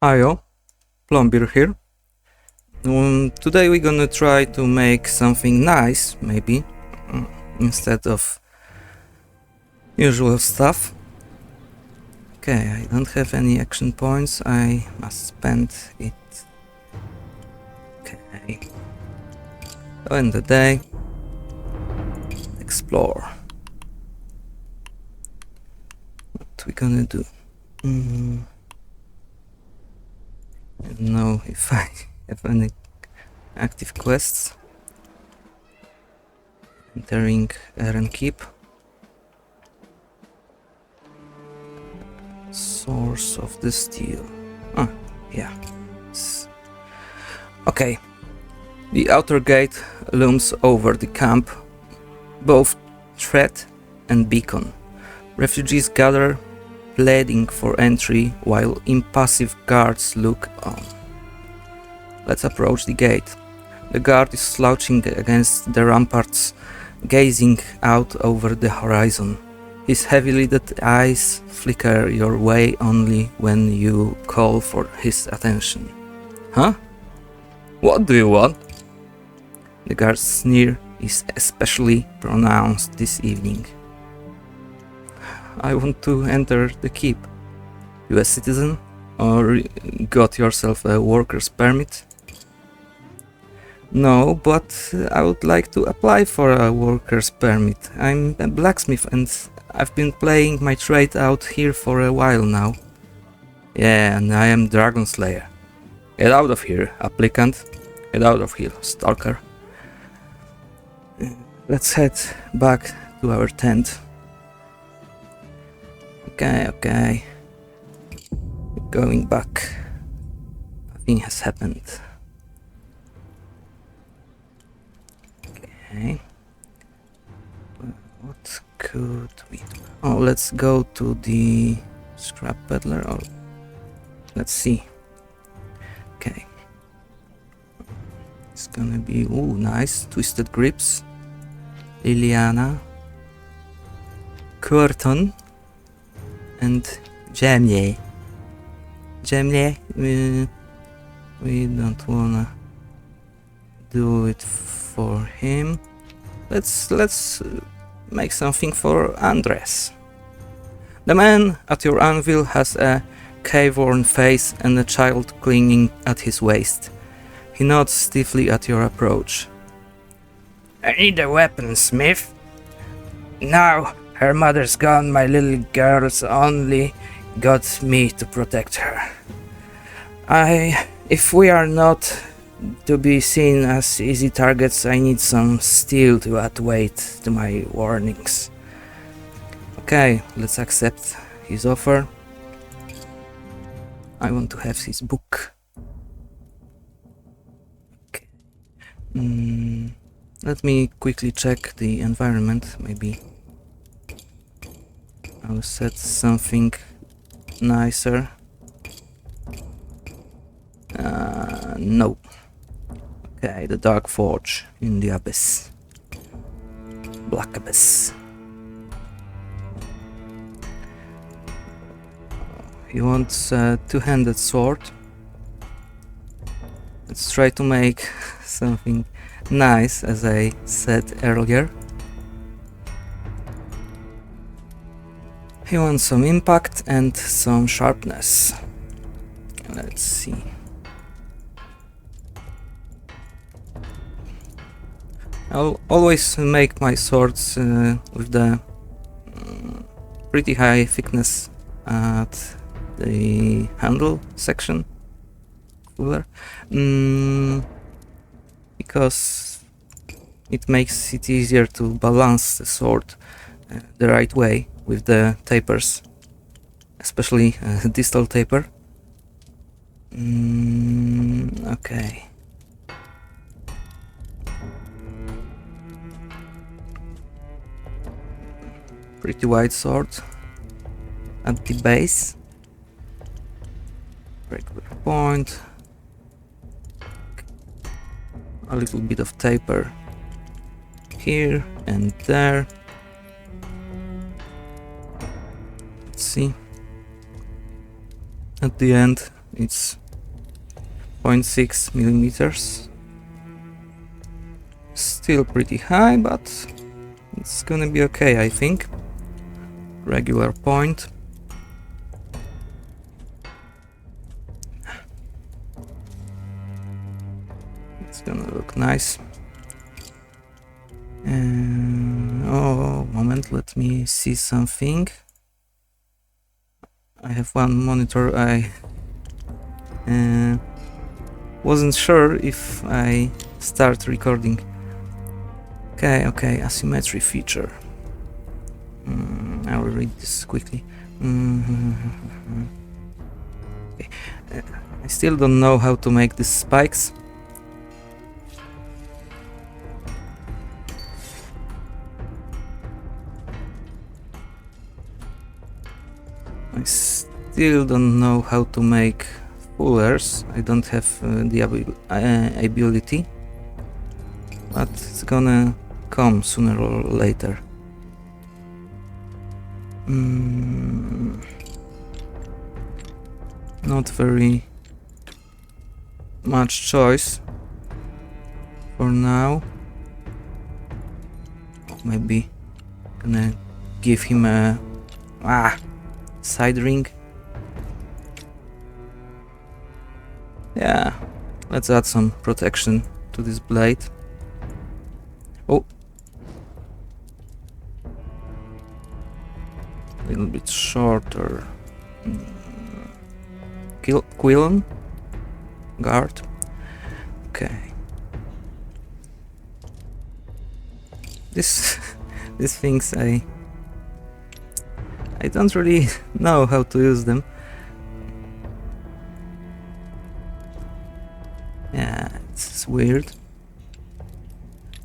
Hiyo, Plumbeer here. Today we're gonna try to make something nice, maybe, instead of usual stuff. Okay, I don't have any action points, I must spend it. Okay. So in the day, explore. What we gonna do? I don't know if I have any active quests. Entering Eren Keep. Source of the steel. Ah, yeah. Okay. The outer gate looms over the camp, both threat and beacon. Refugees gather, pleading for entry, while impassive guards look on. Let's approach the gate. The guard is slouching against the ramparts, gazing out over the horizon. His heavy-lidded eyes flicker your way only when you call for his attention. Huh? What do you want? The guard's sneer is especially pronounced this evening. I want to enter the keep. You a citizen? Or got yourself a worker's permit? No, but I would like to apply for a worker's permit. I'm a blacksmith and I've been playing my trade out here for a while now. Yeah, and I am Dragon Slayer. Get out of here, applicant. Get out of here, stalker. Let's head back to our tent. Okay. Going back. Nothing has happened. Okay. What could we do? Oh, let's go to the scrap peddler. Or let's see. Okay. It's gonna be nice. Twisted grips. Liliana. Curtain. And Jamie. We don't wanna do it for him. Let's make something for Andres. The man at your anvil has a careworn face and a child clinging at his waist. He nods stiffly at your approach. I need a weapon, Smith. Now her mother's gone, my little girl's only got me to protect her. If we are not to be seen as easy targets, I need some steel to add weight to my warnings. Okay, let's accept his offer. I want to have his book. Okay. Let me quickly check the environment, maybe I'll set something nicer. No. Okay, the Dark Forge in the Abyss. Black Abyss. He wants a two-handed sword. Let's try to make something nice, as I said earlier. He wants some impact and some sharpness. Let's see. I'll always make my swords with the pretty high thickness at the handle section, because it makes it easier to balance the sword the right way with the tapers, especially distal taper. Okay. Pretty wide sword at the base. Regular point. A little bit of taper here and there. Let's see. At the end it's 0.6 millimeters. Still pretty high, but it's gonna be okay, I think. Regular point. It's gonna look nice. Oh, moment, let me see something. I have one monitor. I wasn't sure if I start recording. Okay, asymmetry feature. I will read this quickly. Okay. I still don't know how to make these spikes. I still don't know how to make fullers. I don't have the ability, but it's gonna come sooner or later. Not very much choice for now. Maybe gonna give him a side ring. Yeah, let's add some protection to this blade. Oh, a little bit shorter. Quillen guard. Okay. These things I don't really know how to use them. Yeah, it's weird.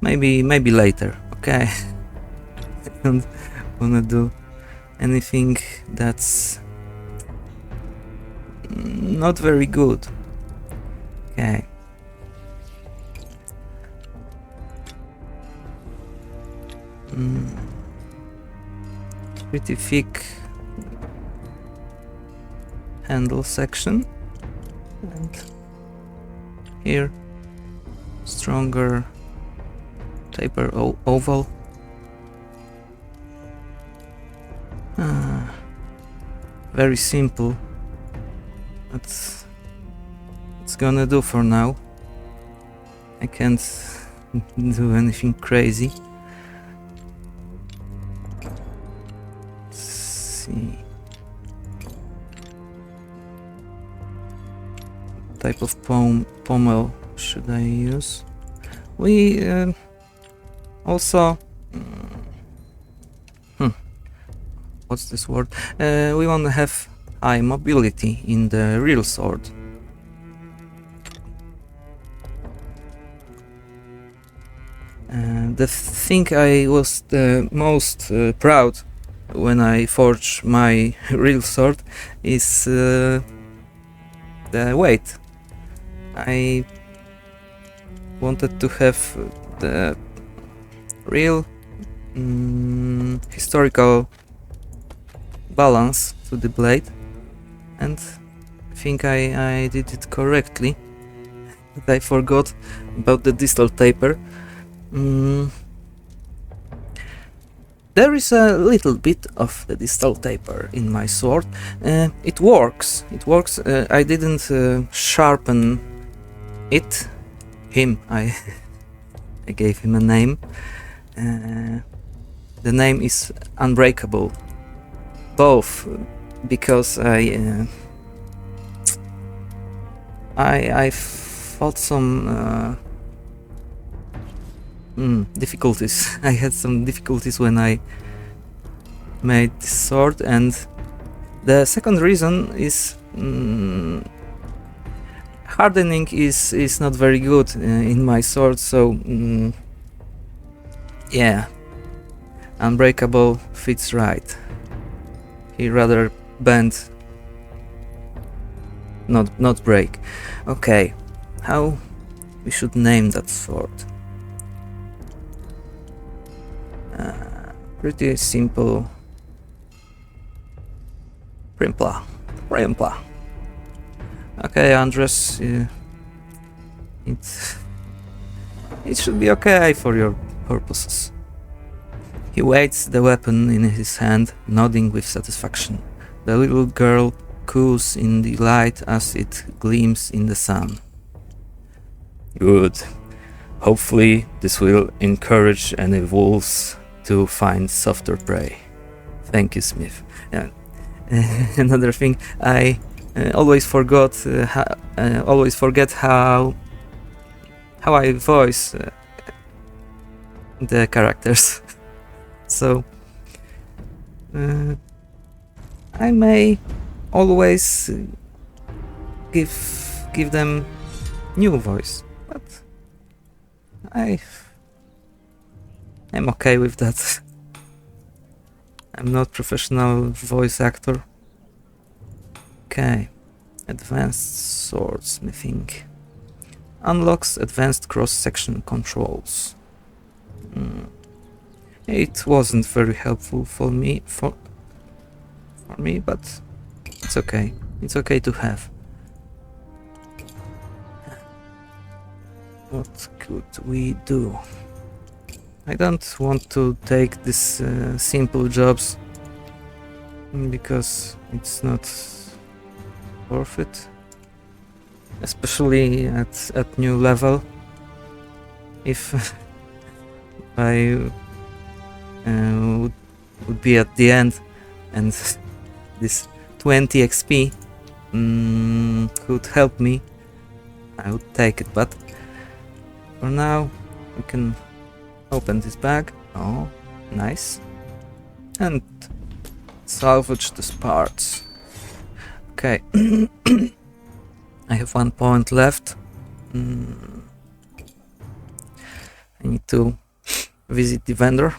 Maybe later. Okay. I don't wanna do anything that's not very good. Okay. Pretty thick handle section, and here stronger taper oval. Very simple. That's it's gonna do for now. I can't do anything crazy. Let's see. Type of pommel should I use? We also what's this word? We want to have high mobility in the real sword. The thing I was the most proud when I forged my real sword is the weight. I wanted to have the real historical balance to the blade, and I think I did it correctly. But I forgot about the distal taper. There is a little bit of the distal taper in my sword. It works. I didn't sharpen it. I gave him a name. The name is Unbreakable. Both because I fought some difficulties. I had some difficulties when I made this sword, and the second reason is hardening is not very good in my sword, so yeah, Unbreakable fits right. He rather bend, not break. Okay, how we should name that sword? Pretty simple. Primpla. Okay, Andres, it should be okay for your purposes. He weighs the weapon in his hand, nodding with satisfaction. The little girl coos in the light as it gleams in the sun. Good. Hopefully this will encourage any wolves to find softer prey. Thank you, Smith. Another thing, I always forget how I voice the characters. So I may always give them new voice, but I'm okay with that. I'm not professional voice actor. Okay, advanced swordsmithing unlocks advanced cross-section controls. It wasn't very helpful for me, but it's okay. It's okay to have. What could we do? I don't want to take these simple jobs because it's not worth it, especially at new level. If I would be at the end and this 20 XP could help me, I would take it, but for now we can open this bag. Oh, nice. And salvage the parts. Okay. I have 1 point left. I need to visit the vendor.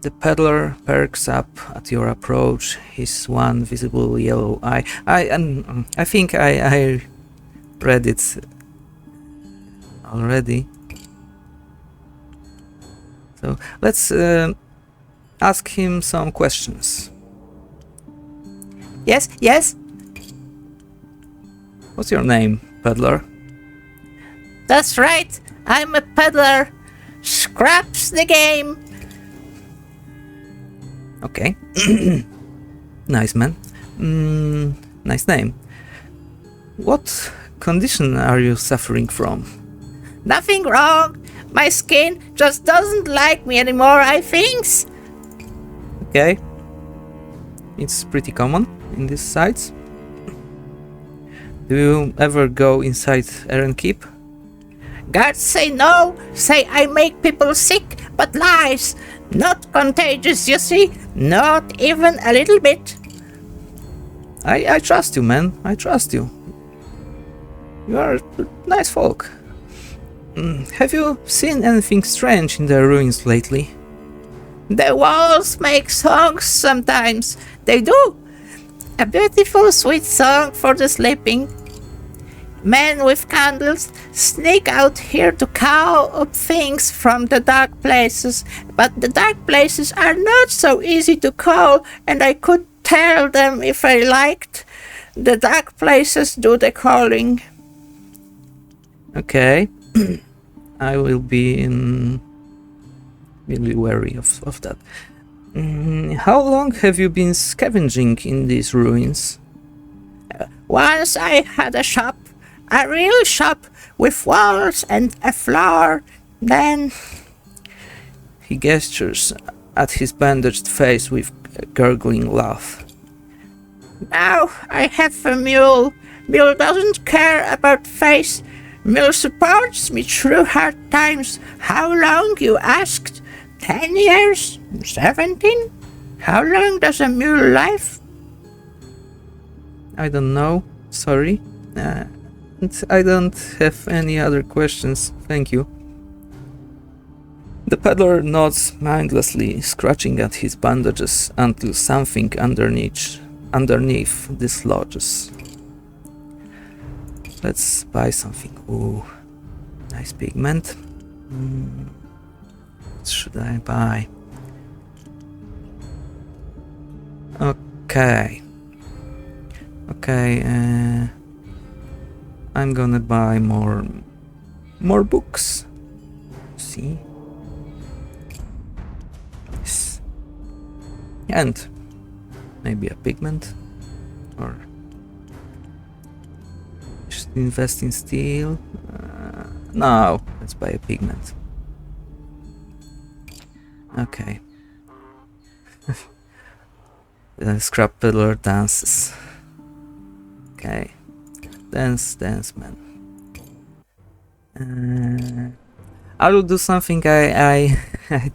The peddler perks up at your approach, his one visible yellow eye. I think I read it already. So let's ask him some questions. Yes, yes. What's your name, peddler? That's right, I'm a peddler. Scraps the game. Okay. Nice, man. Nice name. What condition are you suffering from? Nothing wrong. My skin just doesn't like me anymore, I think. Okay. It's pretty common in these sites. Do you ever go inside Eren Keep? Guards say no, say I make people sick, but lies. Not contagious, you see? Not even a little bit. I trust you, man. I trust you. You are nice folk. Have you seen anything strange in the ruins lately? The walls make songs sometimes. They do. A beautiful sweet song for the sleeping. Men with candles sneak out here to call up things from the dark places, but the dark places are not so easy to call, and I could tell them if I liked. The dark places do the calling. Okay. I will be really wary of that. How long have you been scavenging in these ruins? Once I had a shop. A real shop with walls and a floor. Then he gestures at his bandaged face with a gurgling laugh. Now I have a mule. Mule doesn't care about face. Mule supports me through hard times. How long, you asked? 10 years? 17? How long does a mule live? I don't know. Sorry. I don't have any other questions, thank you. The peddler nods mindlessly, scratching at his bandages until something underneath dislodges. Let's buy something. Ooh, nice pigment. What should I buy? Okay. Okay, I'm gonna buy more books. See? Yes. And maybe a pigment, or just invest in steel. No, let's buy a pigment. Okay. The scrap peddler dances. Okay. Dance, man. I will do something I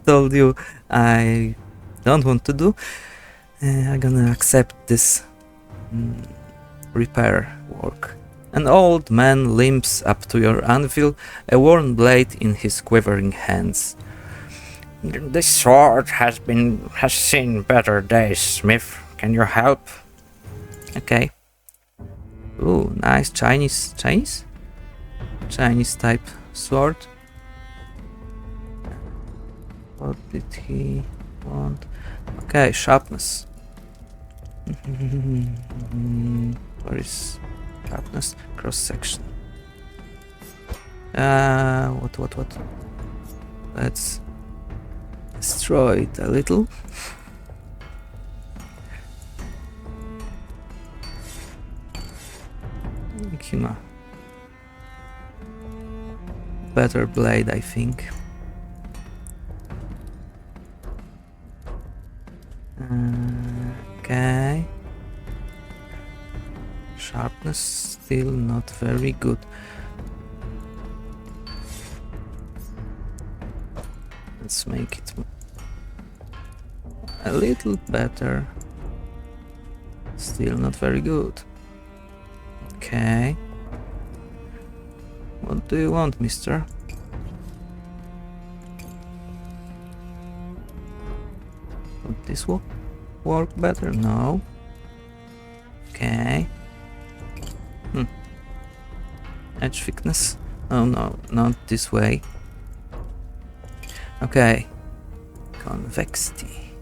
told you I don't want to do. I'm gonna accept this repair work. An old man limps up to your anvil, a worn blade in his quivering hands. This sword has seen better days, Smith. Can you help? Okay. Ooh, nice Chinese type sword. What did he want? Okay, sharpness. Where is sharpness? Cross section. What? Let's destroy it a little. Hima. Better blade, I think. Okay. Sharpness still not very good. Let's make it a little better. Still not very good. Okay. What do you want, mister? Would this work better? No. Okay. Edge thickness? Oh no, not this way. Okay. Convexity.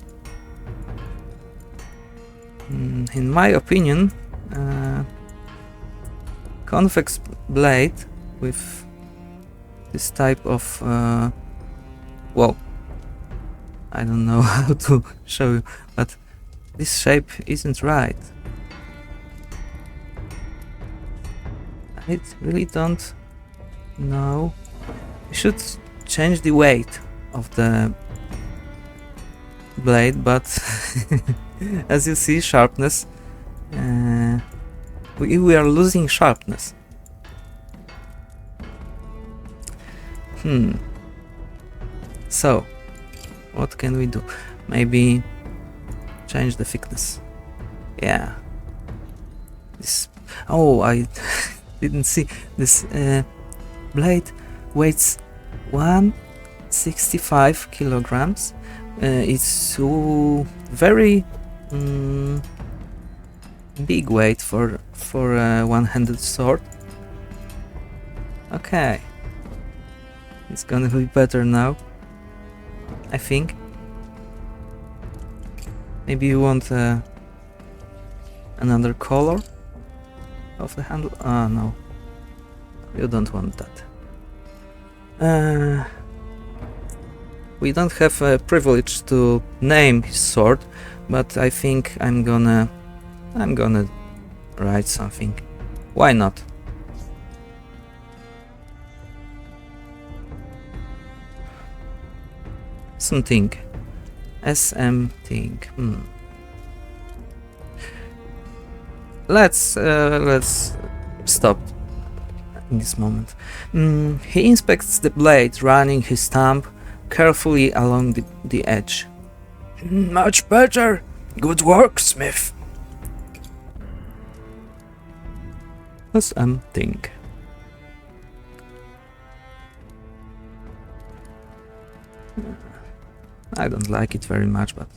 In my opinion, convex blade with this type of well, I don't know how to show you, but this shape isn't right. I really don't know. We should change the weight of the blade, but as you see, sharpness, we are losing sharpness. So what can we do? Maybe change the thickness. Yeah, this, oh, I didn't see this blade weighs 165 kilograms. It's very big weight for a one-handed sword. Okay, it's gonna be better now, I think. Maybe you want another color of the handle? Ah, no, you don't want that. We don't have a privilege to name his sword, but I think I'm gonna write something. Why not? Something. SM thing. Let's stop in this moment. He inspects the blade, running his thumb carefully along the edge. Much better. Good work, Smith. SM thing. I don't like it very much, but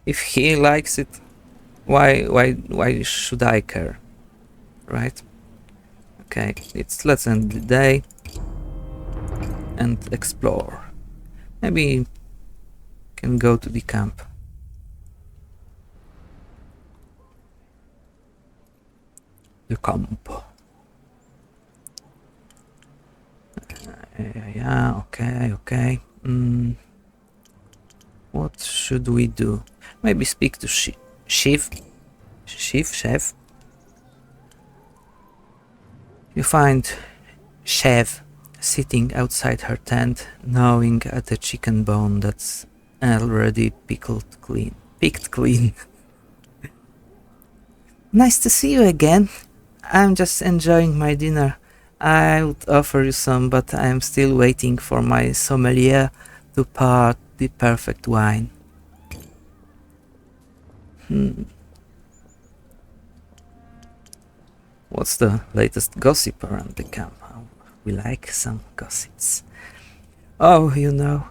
if he likes it, why should I care, right? Okay, let's end the day and explore. Maybe can go to the camp. the camp. Yeah, okay. What should we do? Maybe speak to Chef. Chef? You find Chef sitting outside her tent, gnawing at a chicken bone that's already picked clean. Nice to see you again. I'm just enjoying my dinner. I would offer you some, but I'm still waiting for my sommelier to pour the perfect wine. What's the latest gossip around the camp? We like some gossips. Oh, you know,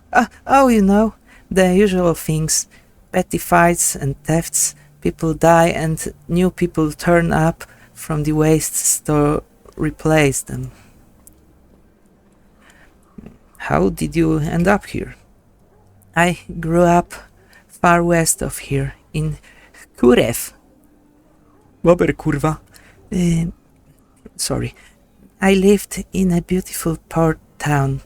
the usual things. Petty fights and thefts, people die and new people turn up from the waste to replace them. How did you end up here? I grew up far west of here, in Kurev. Łaber kurwa. Sorry. I lived in a beautiful port town.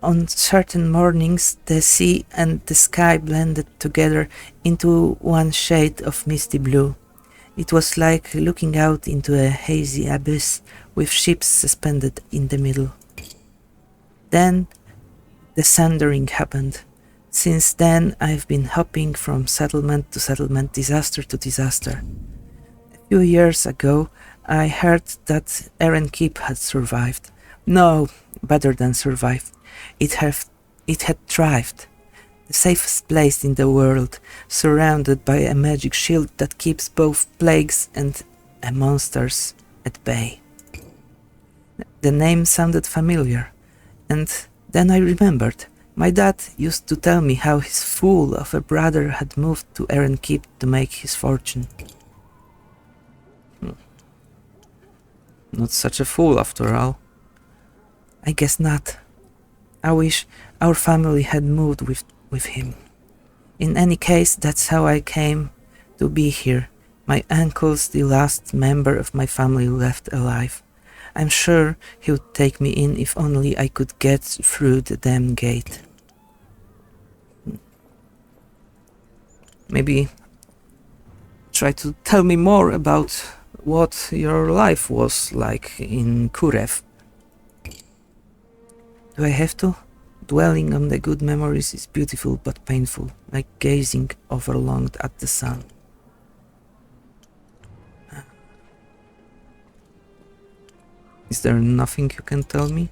On certain mornings, the sea and the sky blended together into one shade of misty blue. It was like looking out into a hazy abyss with ships suspended in the middle. Then the sundering happened. Since then, I've been hopping from settlement to settlement, disaster to disaster. A few years ago, I heard that Eren Keep had survived. No, better than survived. It had thrived. The safest place in the world, surrounded by a magic shield that keeps both plagues and monsters at bay. The name sounded familiar, and then I remembered. My dad used to tell me how his fool of a brother had moved to Eren Keep to make his fortune. Not such a fool after all. I guess not. I wish our family had moved with him. In any case, that's how I came to be here. My uncle's the last member of my family left alive. I'm sure he would take me in if only I could get through the damn gate. Maybe try to tell me more about what your life was like in Kurev. Do I have to? Dwelling on the good memories is beautiful but painful, like gazing overlonged at the sun. Is there nothing you can tell me?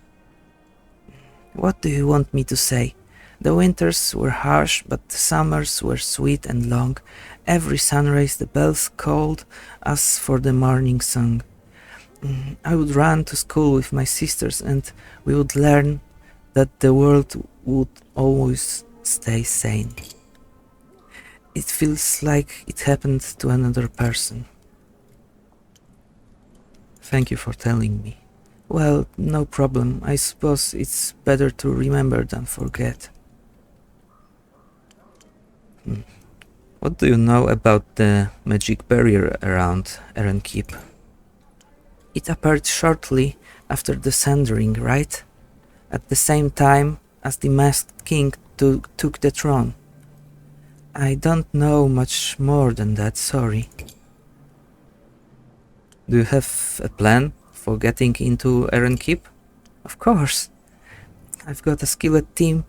What do you want me to say? The winters were harsh, but the summers were sweet and long. Every sunrise the bells called us for the morning song. I would run to school with my sisters and we would learn that the world would always stay sane. It feels like it happened to another person. Thank you for telling me. Well, no problem. I suppose it's better to remember than forget. What do you know about the magic barrier around Eren Keep? It appeared shortly after the sundering, right? At the same time as the masked king took the throne. I don't know much more than that, sorry. Do you have a plan for getting into Eren Keep? Of course. I've got a skilled team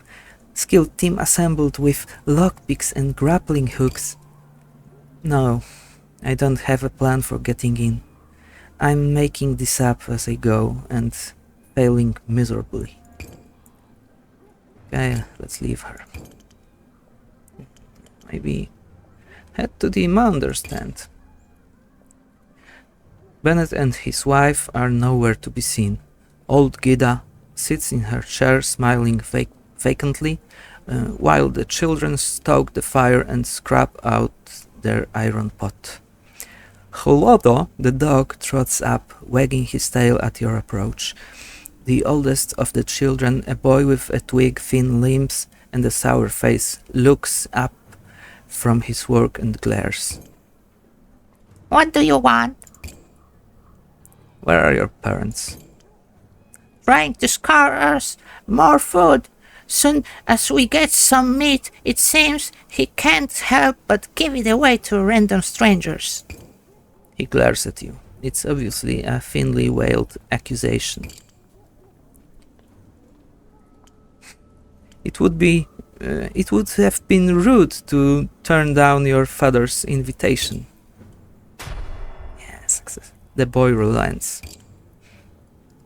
assembled with lockpicks and grappling hooks. No, I don't have a plan for getting in. I'm making this up as I go and failing miserably. Okay, let's leave her. Maybe head to the Mounder's tent. Bennett and his wife are nowhere to be seen. Old Gida sits in her chair smiling vacantly, while the children stoke the fire and scrap out their iron pot. Holodo, the dog, trots up, wagging his tail at your approach. The oldest of the children, a boy with a twig, thin limbs, and a sour face, looks up from his work and glares. What do you want? Where are your parents? Trying to score us more food. Soon as we get some meat, it seems he can't help but give it away to random strangers. He glares at you. It's obviously a thinly veiled accusation. It would have been rude to turn down your father's invitation. Yes, the boy relents.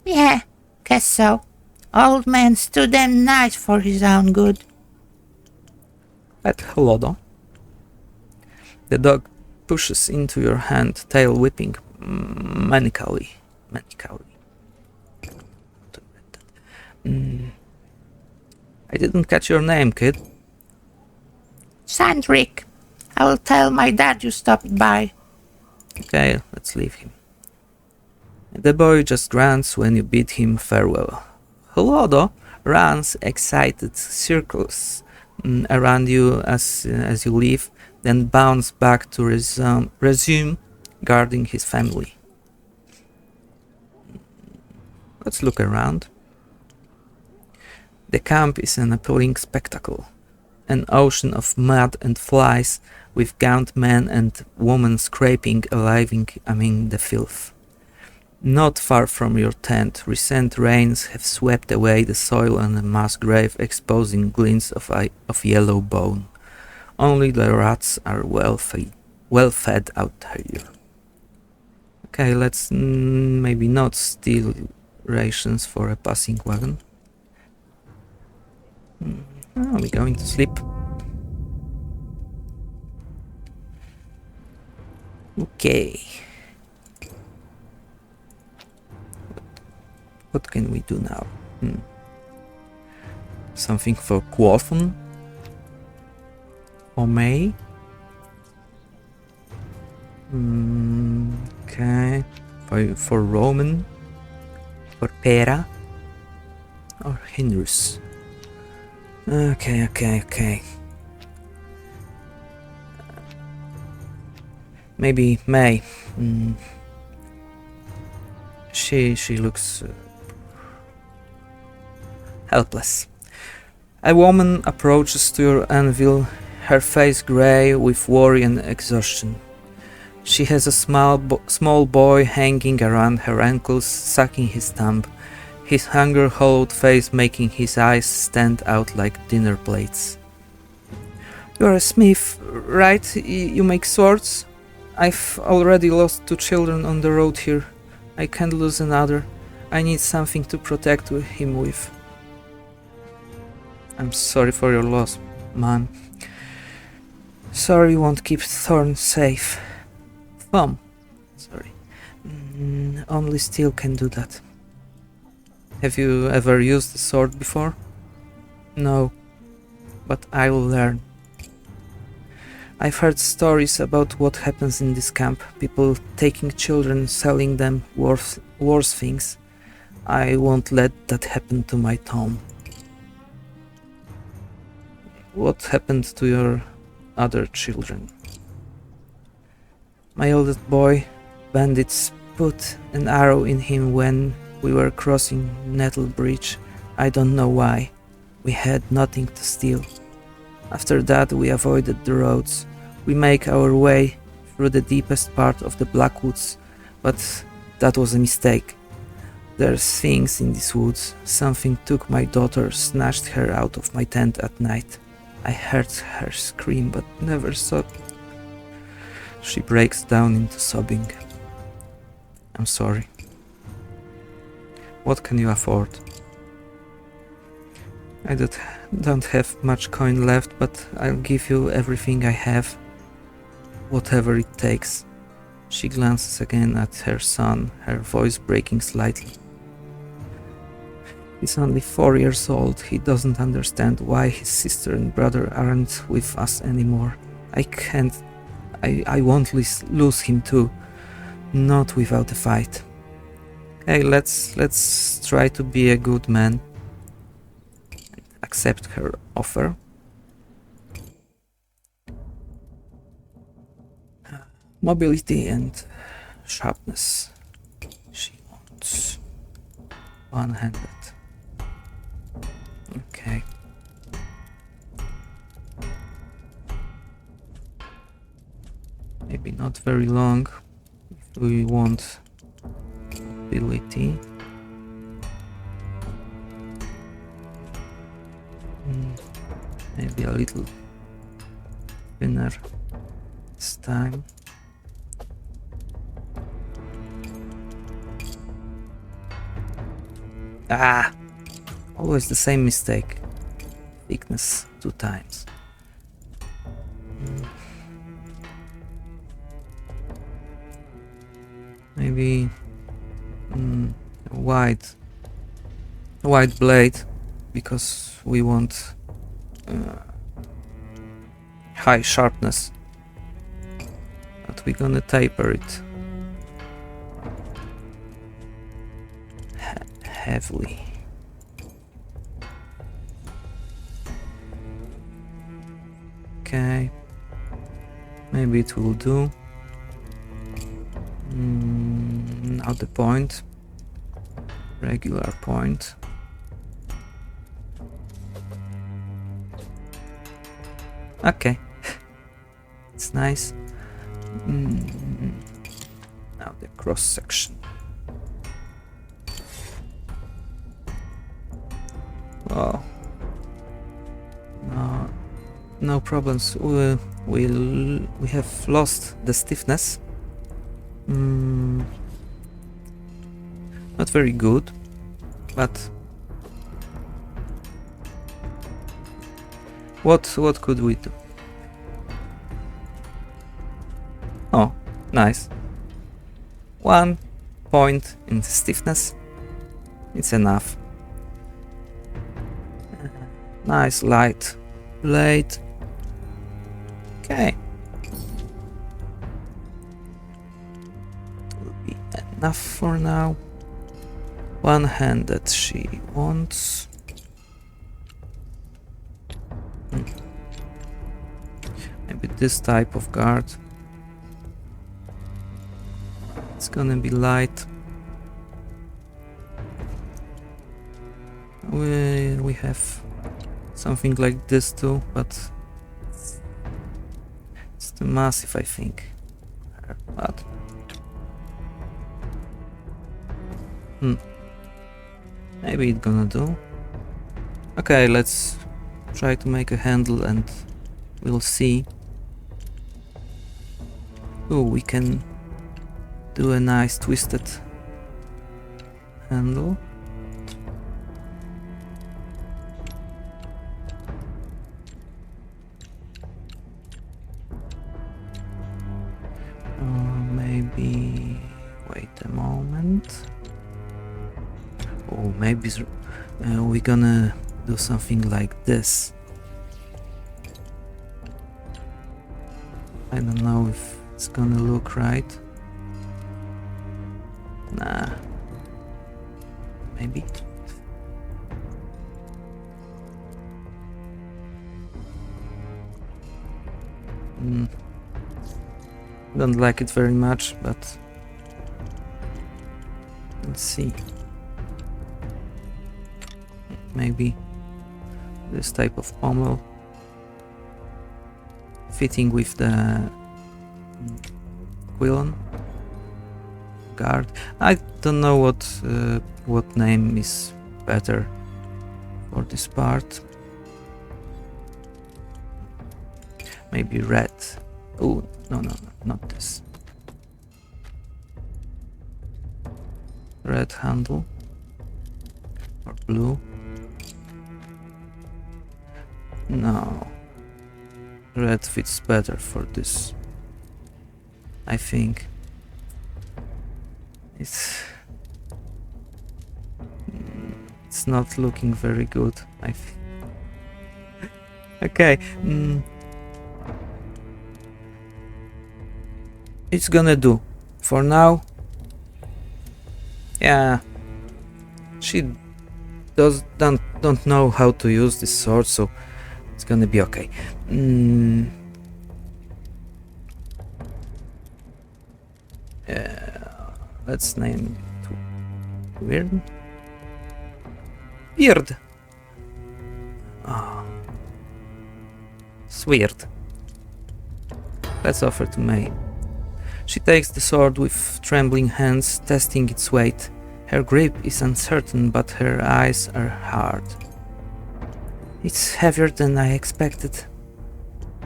Yeah, guess so. Old man's too damn nice for his own good. Pet Holodo. The dog pushes into your hand, tail whipping manically. I didn't catch your name, kid. Sandrick, I will tell my dad you stopped by. Okay, let's leave him. The boy just grunts when you bid him farewell. Holodo runs excited circles around you as you leave, then bounds back to resume guarding his family. Let's look around. The camp is an appalling spectacle. An ocean of mud and flies, with gaunt men and women scraping alive among the filth. Not far from your tent, recent rains have swept away the soil on a mass grave, exposing glints of yellow bone. Only the rats are well fed out here. Okay, let's maybe not steal rations for a passing wagon. Are we going to sleep? Okay. What can we do now? Something for Quothon? Or May? Okay. For Roman? For Pera? Or Hindrus? Okay. Maybe May. She looks helpless. A woman approaches to your anvil, her face grey with worry and exhaustion. She has a small boy hanging around her ankles, sucking his thumb, his hunger-hollowed face making his eyes stand out like dinner plates. You're a smith, right? You make swords? I've already lost 2 children on the road here. I can't lose another. I need something to protect him with. I'm sorry for your loss, man. Sorry won't keep Thorn safe. Thumb. Sorry. Only steel can do that. Have you ever used a sword before? No, but I will learn. I've heard stories about what happens in this camp. People taking children, selling them, worse things. I won't let that happen to my Tom. What happened to your other children? My oldest boy, bandits put an arrow in him when we were crossing Nettle Bridge. I don't know why. We had nothing to steal. After that we avoided the roads. We make our way through the deepest part of the Blackwoods, but that was a mistake. There's things in these woods. Something took my daughter, snatched her out of my tent at night. I heard her scream, but never saw. She breaks down into sobbing. I'm sorry. What can you afford? I don't have much coin left, but I'll give you everything I have. Whatever it takes. She glances again at her son, her voice breaking slightly. He's only 4 years old. He doesn't understand why his sister and brother aren't with us anymore. I won't lose him too. Not without a fight. Hey, let's try to be a good man. Accept her offer. Mobility and sharpness. She wants one-handed. Okay. Maybe not very long if we want ability. Maybe a little thinner this time. Ah! Always the same mistake. Thickness 2 times. Maybe wide blade, because we want high sharpness, but we're gonna taper it heavily. Okay, maybe it will do. Now the point, regular point. Okay, it's nice. Now the cross section. Oh, no problems. We have lost the stiffness. Not very good, but what could we do? Oh, nice. 1 point in stiffness. It's enough. Nice light blade. Okay. Will be enough for now. One-handed she wants. Maybe this type of guard. It's gonna be light. We have something like this too, but it's too massive, I think. But maybe it's gonna do. Okay, let's try to make a handle and we'll see. Oh, we can do a nice twisted handle. Maybe wait a moment. Oh, maybe we're gonna do something like this. I don't know if it's gonna look right. Nah. Maybe. Don't like it very much, but let's see. Maybe this type of pommel fitting with the quillon guard. I don't know what name is better for this part. Maybe red. Oh, no, not this. Red handle or blue. No, red fits better for this, I think. It's not looking very good, I think. Okay. It's gonna do for now. Yeah, she don't know how to use this sword, so it's gonna be okay. Let's name it Weird. Weird. Oh. It's weird. Let's offer to May. She takes the sword with trembling hands, testing its weight. Her grip is uncertain, but her eyes are hard. It's heavier than I expected.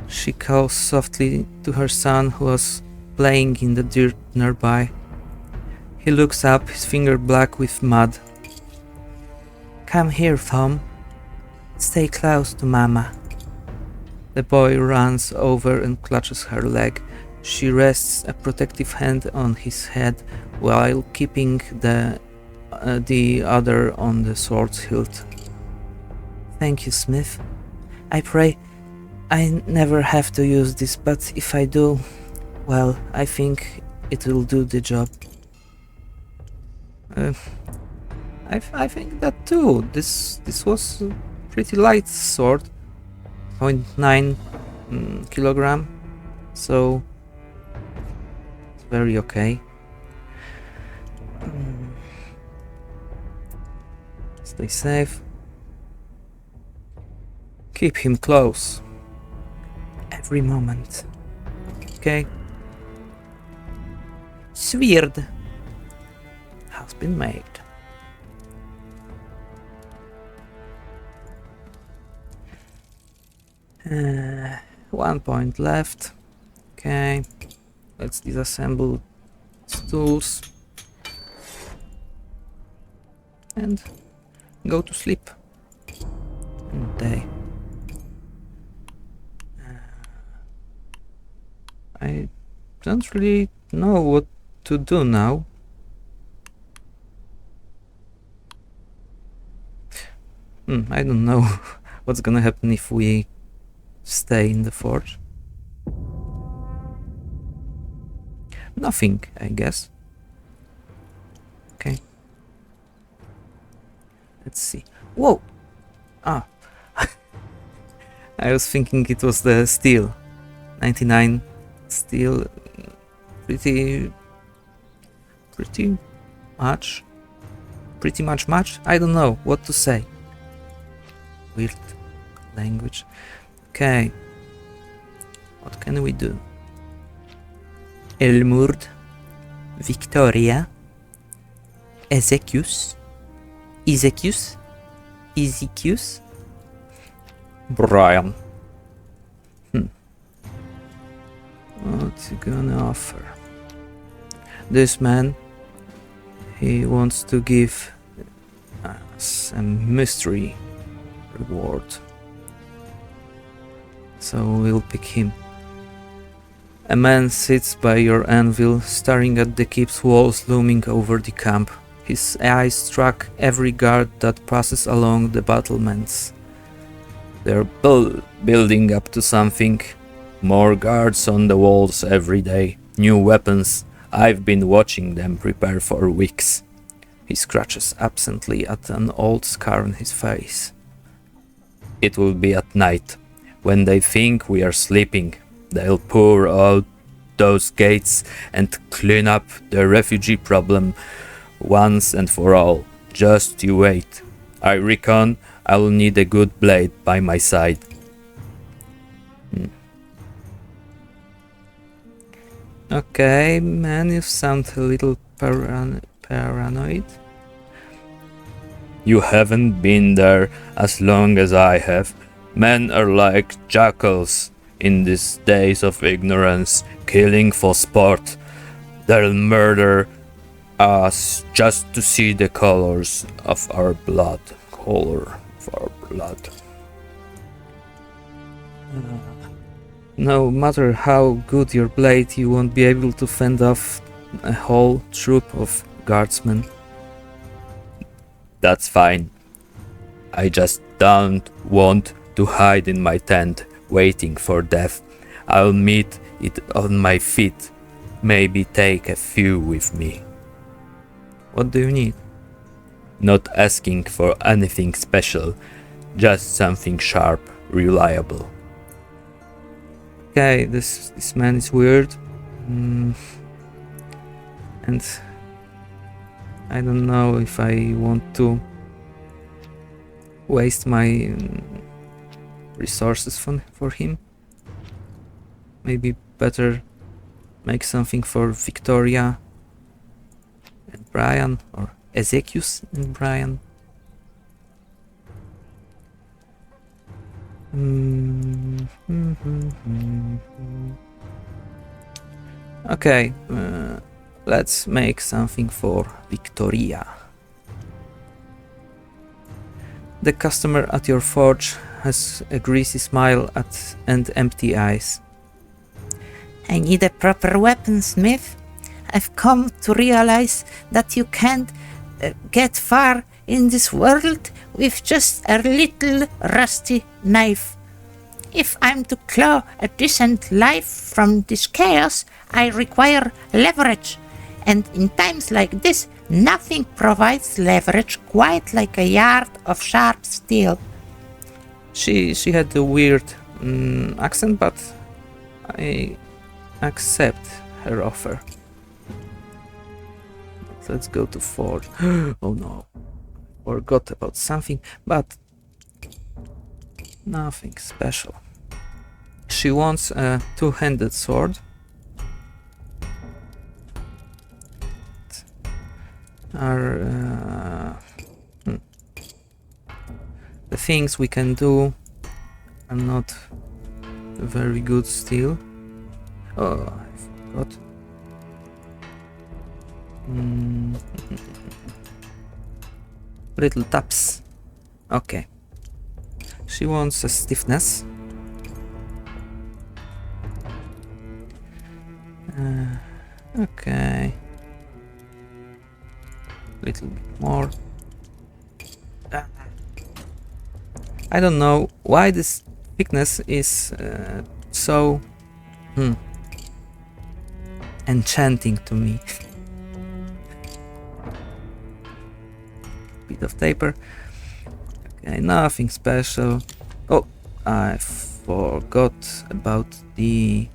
She calls softly to her son, who was playing in the dirt nearby. He looks up, his finger black with mud. Come here, Tom. Stay close to Mama. The boy runs over and clutches her leg. She rests a protective hand on his head while keeping the other on the sword's hilt. Thank you, Smith. I pray I never have to use this, but if I do, well, I think it will do the job. I think that too. This was a pretty light sword, 0.9 kilogram, so it's very okay. Stay safe. Keep him close. Every moment. Okay? Sword has been made. Uh, 1 point left. Okay. Let's disassemble tools. And go to sleep. Day. I don't really know what to do now. I don't know what's gonna happen if we stay in the forge. Nothing, I guess. Okay. Let's see. Whoa! Ah. I was thinking it was the steel. 99 steel. Pretty much. Pretty much? I don't know what to say. Weird language. Okay. What can we do? Elmurd, Victoria, Ezekius, Brian. What's he gonna offer? This man, he wants to give us a mystery reward. So we'll pick him. A man sits by your anvil, staring at the keep's walls looming over the camp. His eyes track every guard that passes along the battlements. They're building up to something. More guards on the walls every day. New weapons. I've been watching them prepare for weeks. He scratches absently at an old scar on his face. It will be at night. When they think we are sleeping, they'll pour out those gates and clean up the refugee problem once and for all. Just you wait. I reckon I'll need a good blade by my side. Okay, man, you sound a little paranoid. You haven't been there as long as I have. Men are like jackals in these days of ignorance, killing for sport. They'll murder us just to see the colors of our blood. No matter how good your blade, you won't be able to fend off a whole troop of guardsmen. That's fine. I just don't want to hide in my tent, waiting for death. I'll meet it on my feet. Maybe take a few with me. What do you need? Not asking for anything special, just something sharp, reliable. Okay, this man is weird. And I don't know if I want to waste my resources for him. Maybe better make something for Victoria and Brian, or Ezekius and Brian. Okay, let's make something for Victoria. The customer at your forge has a greasy smile and empty eyes. I need a proper weapon, Smith. I've come to realize that you can't get far in this world with just a little rusty knife. If I'm to claw a decent life from this chaos, I require leverage. And in times like this, nothing provides leverage quite like a yard of sharp steel. She had a weird accent, but I accept her offer. Let's go to Ford. Oh no, forgot about something, but nothing special. She wants a two-handed sword. The things we can do are not very good still. Oh, I forgot. Little taps. Okay. She wants a stiffness. Okay. Little bit more. I don't know why this thickness is so enchanting to me. Bit of taper. Okay, nothing special. Oh, I forgot about the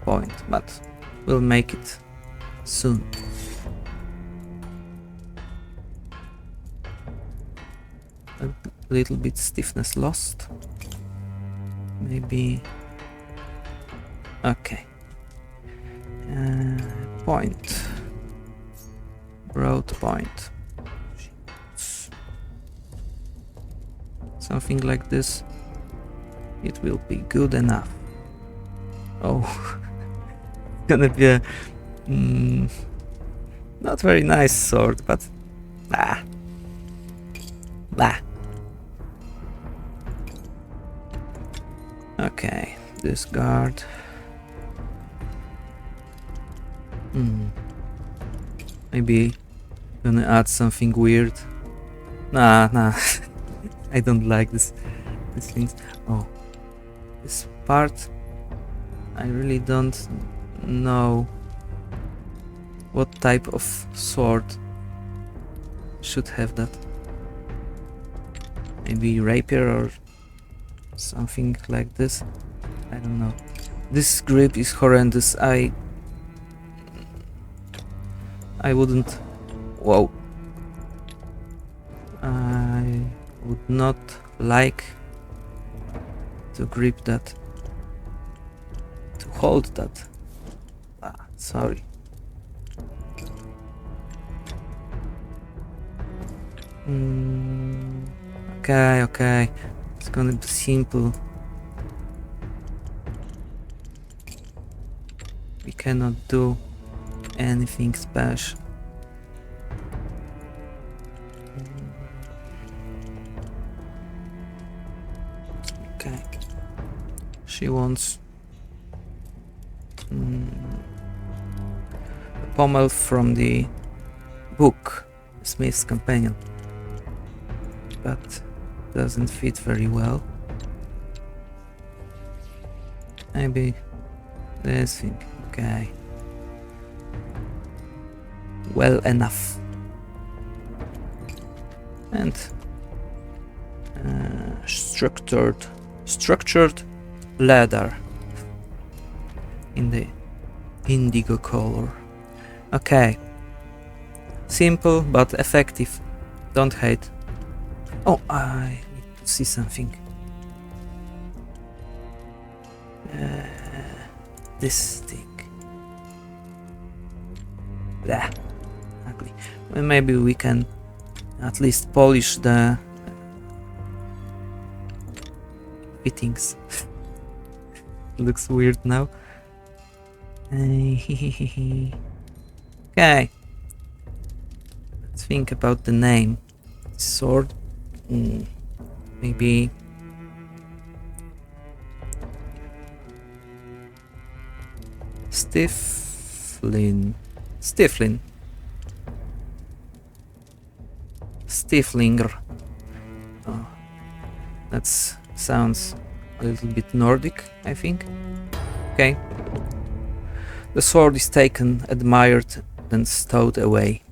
point, but we'll make it soon. A little bit stiffness lost. Maybe. Okay. Point. Broad point. Something like this. It will be good enough. Oh, gonna be a not very nice sword, but bah. Okay, discard. Maybe gonna add something weird. Nah. I don't like these things. Oh, this part, I really don't know what type of sword should have that. Maybe rapier or something like this. I don't know. This grip is horrendous. I wouldn't. Whoa. I would not like to grip that, to hold that. Sorry. Okay, it's gonna be simple. We cannot do anything special. Okay, she wants a pommel from the book, Smith's Companion, but doesn't fit very well. Maybe this thing. Okay, well enough. And structured leather in the indigo color. Okay, Simple but effective. Don't hate. Oh, I need to see something. This thing. Blah. Ugly. Well, maybe we can at least polish the fittings. Looks weird now. Okay. Let's think about the name. Sword. Maybe. Stiflin. Stiflinger. Oh, that sounds a little bit Nordic, I think. Okay. The sword is taken, admired, then stowed away.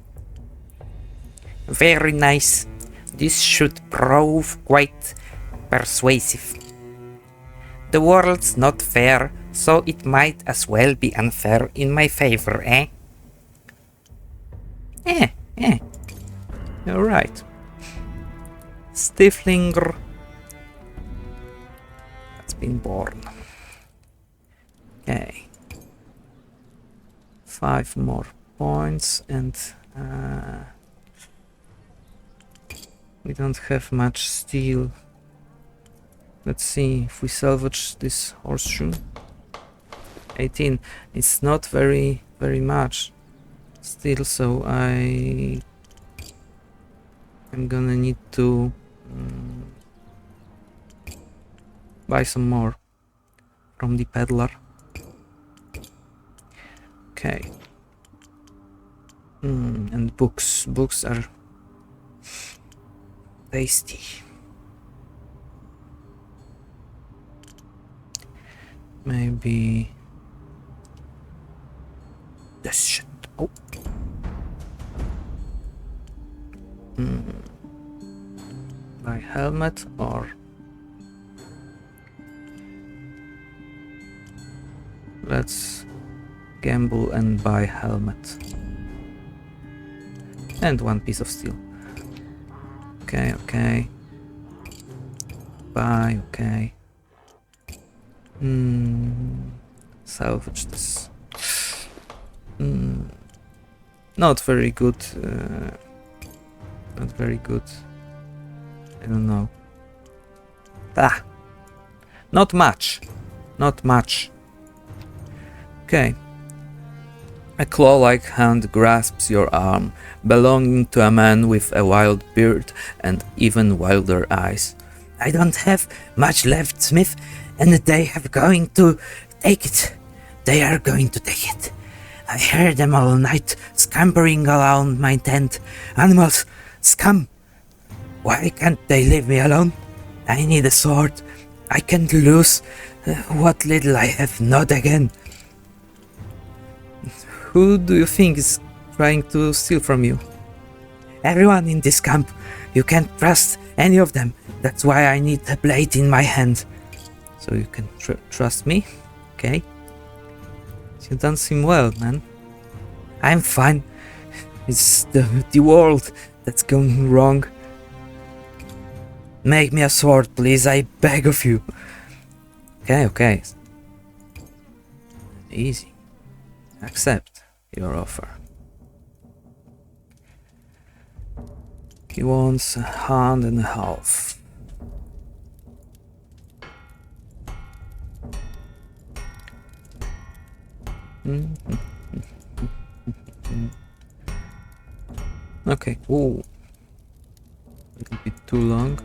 Very nice. This should prove quite persuasive. The world's not fair, so it might as well be unfair in my favor, eh? You're right. Stiflinger has been born. Okay. 5 more points and we don't have much steel. Let's see if we salvage this horseshoe. 18. It's not very much still, so I'm gonna need to buy some more from the peddler. Okay. And books. Books are tasty. Maybe this shit. Oh. Buy helmet or let's gamble and buy helmet and 1 piece of steel. Okay. Buy, okay. Salvage this. Not very good. Not very good. I don't know. Not much. Okay. A claw-like hand grasps your arm, belonging to a man with a wild beard and even wilder eyes. I don't have much left, Smith, and they are going to take it. They are going to take it. I heard them all night scampering around my tent. Animals, scum. Why can't they leave me alone? I need a sword. I can't lose what little I have, not again. Who do you think is trying to steal from you? Everyone in this camp. You can't trust any of them. That's why I need a blade in my hand. So you can trust me? Okay. You don't seem well, man. I'm fine. It's the world that's going wrong. Make me a sword, please. I beg of you. Okay. Easy. Accept your offer. He wants 1.5 hands. Okay. Ooh. A little bit too long.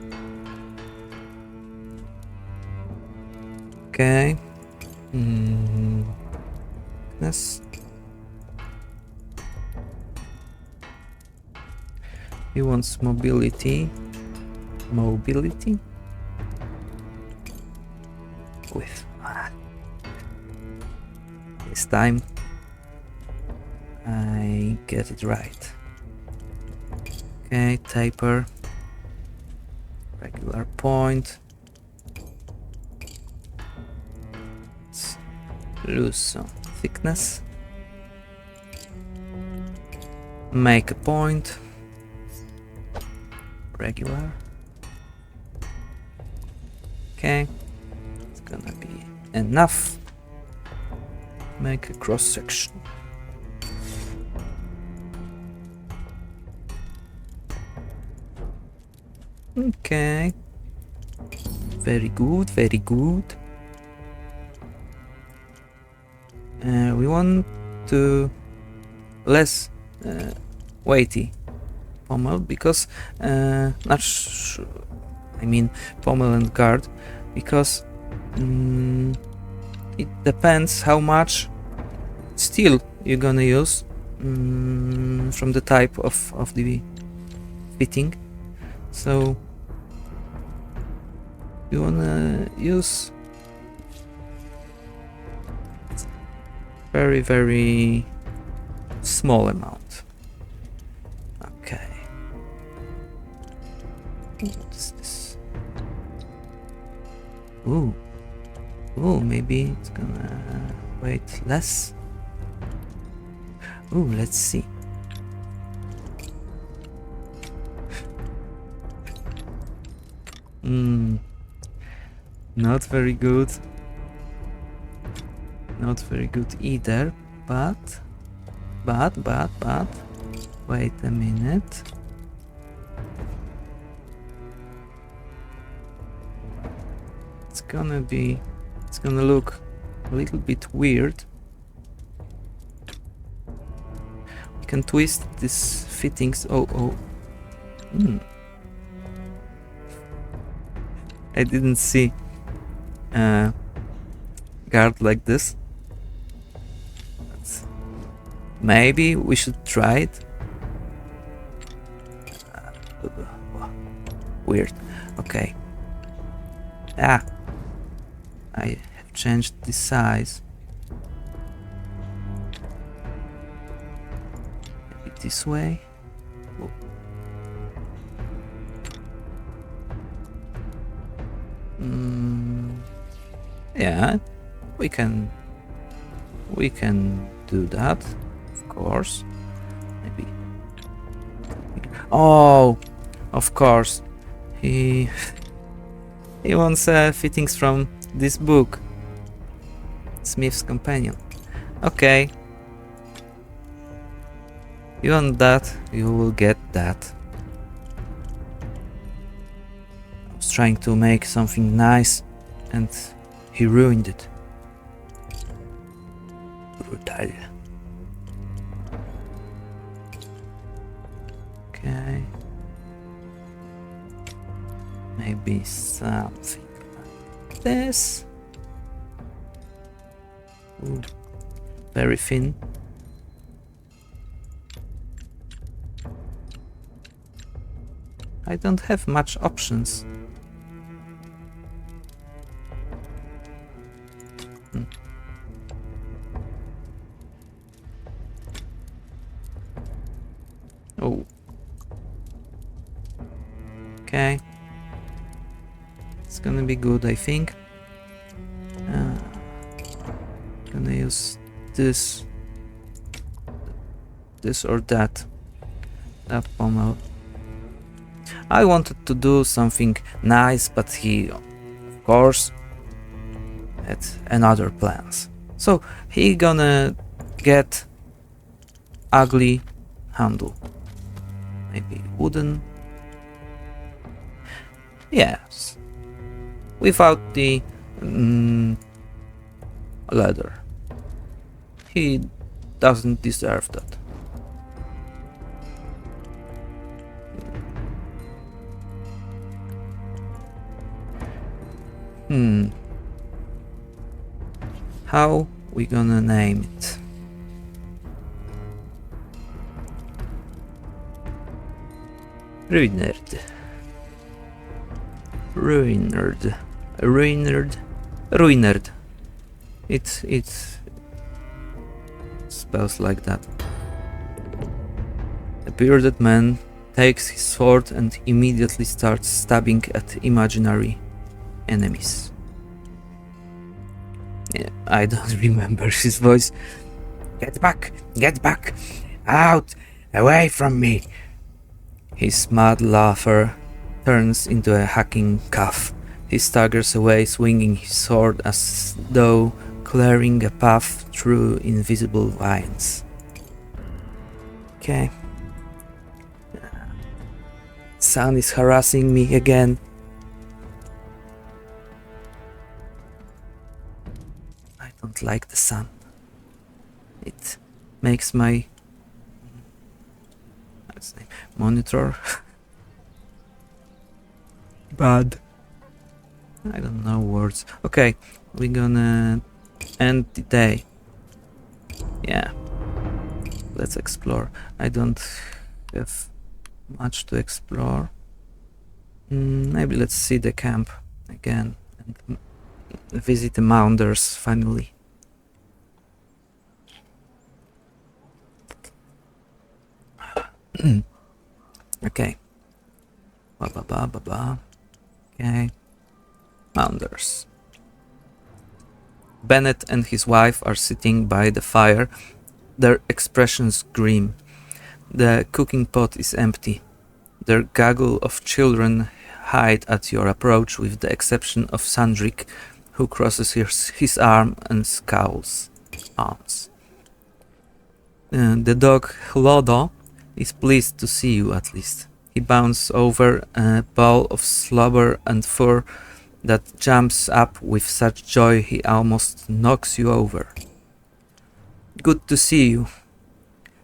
Okay. Yes. He wants mobility. With this time I get it right. Okay, taper. Regular point. Let's lose some thickness. make a point. Regular. Okay, it's gonna be enough. Make a cross section. Okay. Very good, very good. We want to less weighty pommel because I mean pommel and guard because it depends how much steel you're gonna use from the type of the fitting. So you wanna use very small amount. Okay. What is this? Ooh, maybe it's gonna weight less. Ooh, let's see. Not very good. Not very good either, but wait a minute. It's gonna look a little bit weird. We can twist these fittings. I didn't see guard like this. But maybe we should try it. Weird. Okay. I have changed the size. Maybe this way. Yeah, we can do that, of course. Maybe. Oh, of course. He wants fittings from this book, Smith's Companion. Okay. You want that, you will get that. I was trying to make something nice and he ruined it. Brutal. Okay. Maybe something like this. Ooh, very thin. I don't have much options. Oh. Okay. It's gonna be good, I think. Gonna use this or that pommel. I wanted to do something nice, but he, of course, had another plans. So he gonna get ugly handle. Maybe wooden. Yes. Without the leather. He doesn't deserve that. How we gonna name it? Ruinerd. It spells like that. A bearded man takes his sword and immediately starts stabbing at imaginary enemies. Yeah, I don't remember his voice. Get back! Out! Away from me! His mad laughter turns into a hacking cough. He staggers away, swinging his sword as though clearing a path through invisible vines. Okay. Sun is harassing me again. I don't like the sun. It makes my monitor bad. I don't know words. Okay, we're gonna end the day. Yeah, let's explore. I don't have much to explore. Maybe let's see the camp again and visit the Mounders finally. Okay. Okay. Mounders. Bennett and his wife are sitting by the fire, their expressions grim. The cooking pot is empty. Their gaggle of children hide at your approach with the exception of Sandrik, who crosses his arm and scowls. Arms. The dog Hlodo is pleased to see you at least. He bounces over a ball of slobber and fur that jumps up with such joy he almost knocks you over. Good to see you.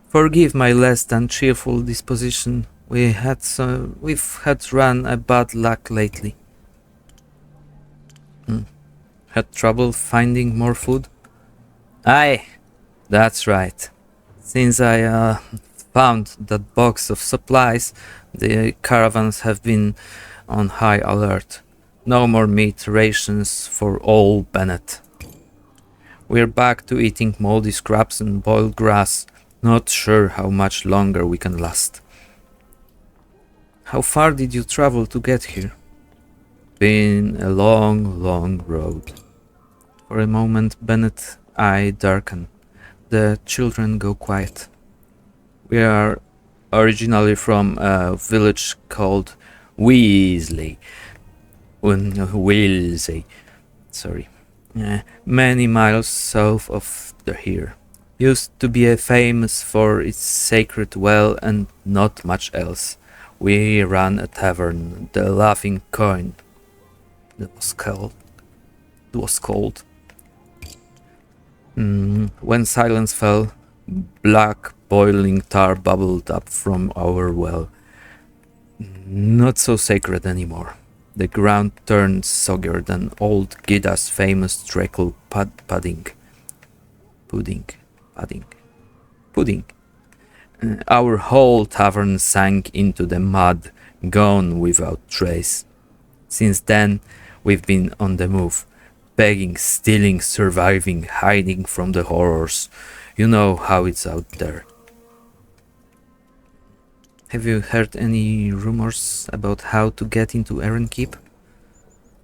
Forgive my less than cheerful disposition. We've had run a bad luck lately. Had trouble finding more food? Aye, that's right. Since I found that box of supplies, the caravans have been on high alert. No more meat rations for all Bennett. We're back to eating moldy scraps and boiled grass. Not sure how much longer we can last. How far did you travel to get here? Been a long, long road. For a moment, Bennett's eye darken. The children go quiet. We are originally from a village called Weasley. Sorry. Many miles south of here. Used to be famous for its sacred well and not much else. We ran a tavern, the Laughing Coin. It was called. When silence fell, black boiling tar bubbled up from our well. Not so sacred anymore. The ground turned soggier than old Gida's famous treacle pudding. Our whole tavern sank into the mud, gone without trace. Since then, we've been on the move, begging, stealing, surviving, hiding from the horrors. You know how it's out there. Have you heard any rumors about how to get into Keep?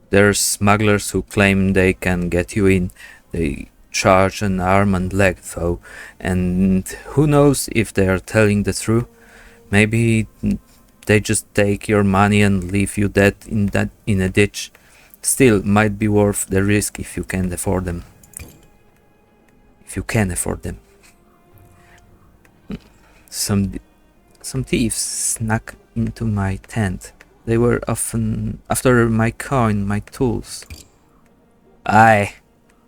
There's smugglers who claim they can get you in. They charge an arm and leg, though, and who knows if they are telling the truth. Maybe they just take your money and leave you dead in a ditch. Still, might be worth the risk if you can afford them. Some thieves snuck into my tent. They were often after my coin, my tools. Aye,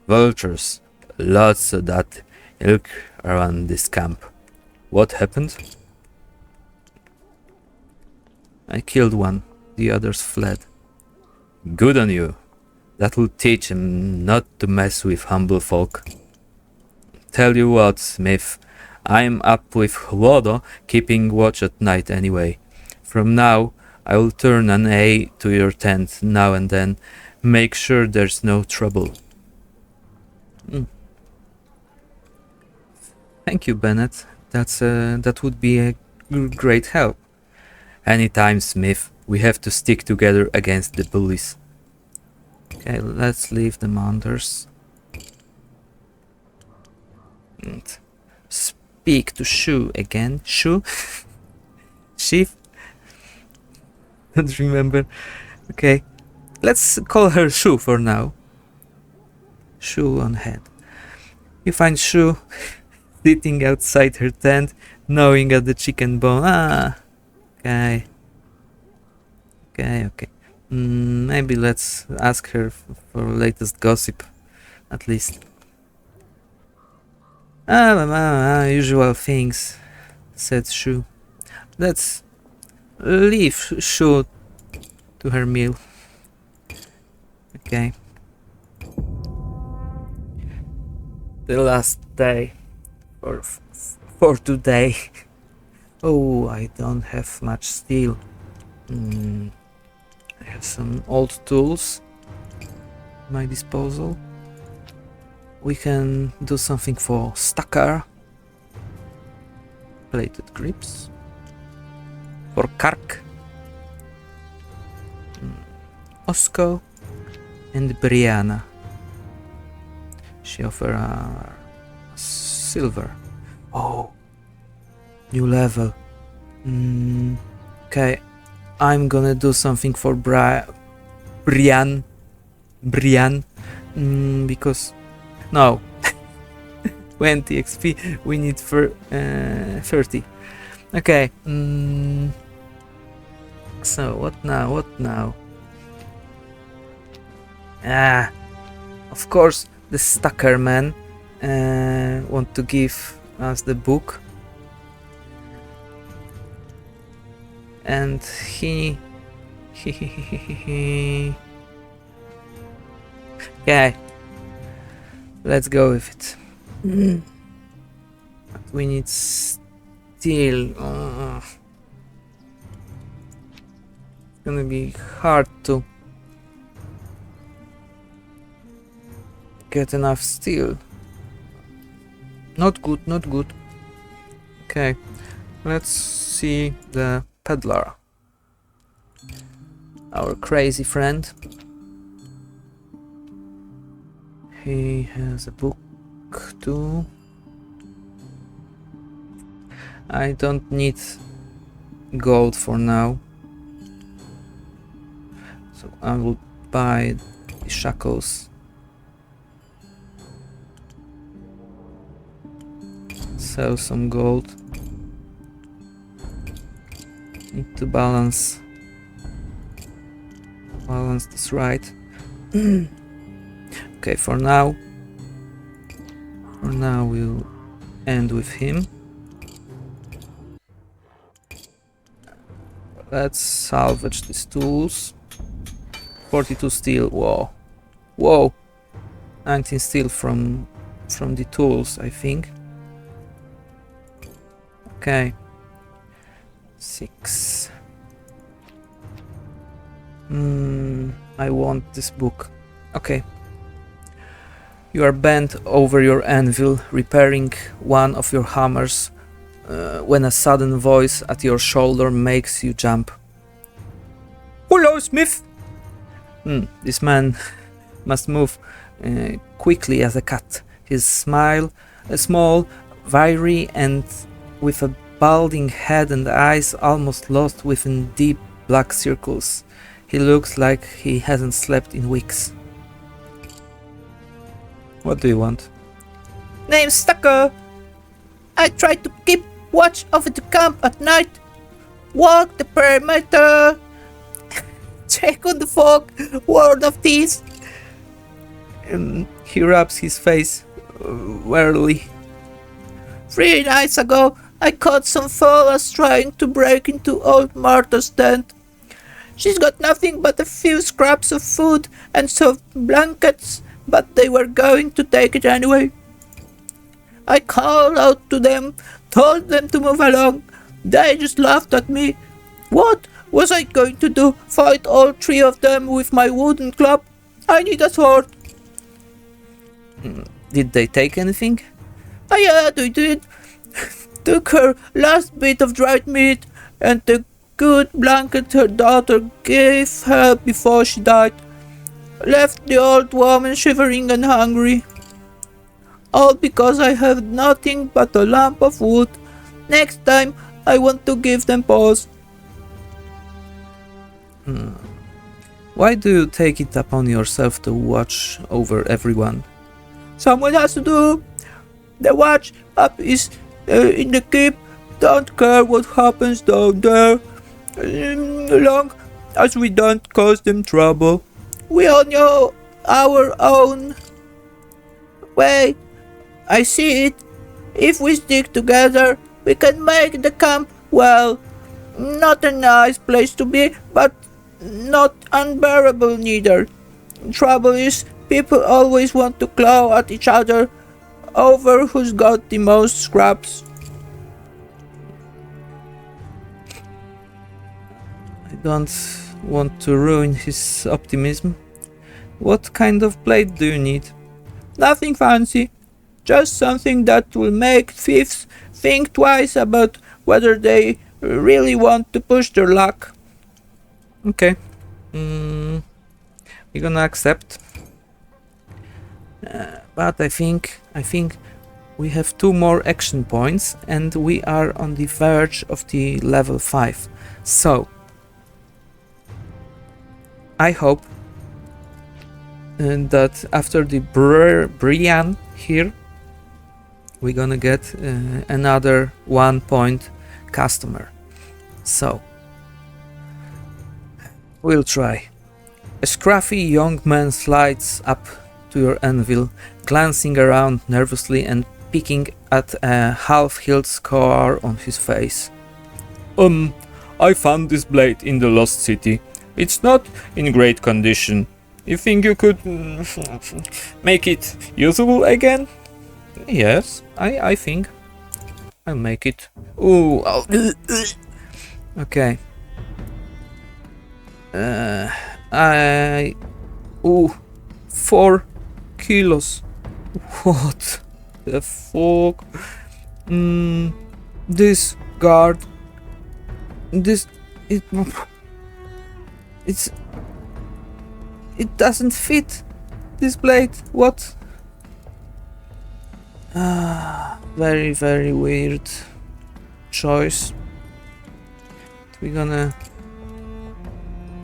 vultures. Lots of that ilk around this camp. What happened? I killed one. The others fled. Good on you. That'll teach him not to mess with humble folk. Tell you what, Smith. I'm up with Hlodo, keeping watch at night anyway. From now, I will turn an eye to your tent now and then. Make sure there's no trouble. Thank you, Bennett. That would be a great help. Anytime, Smith. We have to stick together against the bullies. Okay, let's leave the Mounders. speak to Shu again. Shu? Shiv? Don't remember. Okay. Let's call her Shu for now. Shu on head. You find Shu sitting outside her tent, gnawing at the chicken bone. Ah, okay. Okay. Maybe let's ask her for latest gossip, at least. Usual things, said Shu. Let's leave Shu to her meal. Okay. The last day for today. Oh, I don't have much steel. I have some old tools at my disposal. We can do something for Stakar. Plated grips. For Kark. Osko. And Brianna. She offers silver. Oh, new level. Okay, I'm gonna do something for Brian, because no, 20 XP. We need for 30. Okay. So what now? Of course, the Stacker man want to give us the book, and he okay, let's go with it. We need steel. It's gonna be hard to get enough steel. Not good. Okay, let's see the peddler, our crazy friend. He has a book too. I don't need gold for now, so I will buy the shackles. Sell some gold. Need to balance this right. Okay, for now we'll end with him. Let's salvage these tools. 42 steel. Whoa. 19 steel from the tools, I think. Okay. 6. I want this book. Okay. You are bent over your anvil, repairing one of your hammers, when a sudden voice at your shoulder makes you jump. Hello, Smith! This man must move quickly as a cat. His smile, small, wiry, and with a balding head and eyes almost lost within deep black circles. He looks like he hasn't slept in weeks. What do you want? Name's Stucker. I try to keep watch over the camp at night. Walk the perimeter. Check on the fog. Word of thieves. He rubs his face wearily. 3 nights ago, I caught some fellas trying to break into old Martha's tent. She's got nothing but a few scraps of food and some blankets, but they were going to take it anyway. I called out to them, told them to move along. They just laughed at me. What was I going to do? Fight all 3 of them with my wooden club? I need a sword. Did they take anything? Yeah, they did. Took her last bit of dried meat and the good blanket her daughter gave her before she died. Left the old woman shivering and hungry. All because I have nothing but a lump of wood. Next time, I want to give them paws. Why do you take it upon yourself to watch over everyone? Someone has to do. The watch up is in the keep. Don't care what happens down there. Long as we don't cause them trouble. We all know our own way. I see it. If we stick together, we can make the camp, well, not a nice place to be, but not unbearable neither. Trouble is, people always want to claw at each other over who's got the most scraps. I don't want to ruin his optimism. What kind of blade do you need? Nothing fancy, just something that will make thieves think twice about whether they really want to push their luck. Okay. We're gonna accept. But I think we have 2 more action points and we are on the verge of the level 5. So I hope that after the Brian here we're gonna get another 1 point customer. So we'll try. A scruffy young man slides up to your anvil, glancing around nervously and picking at a half-healed scar on his face. I found this blade in the lost city. It's not in great condition. You think you could make it usable again? Yes, I think I'll make it. Ooh, okay. 4 kilos. What the fuck? This guard. It doesn't fit. This blade. What? Very, very weird choice. We're gonna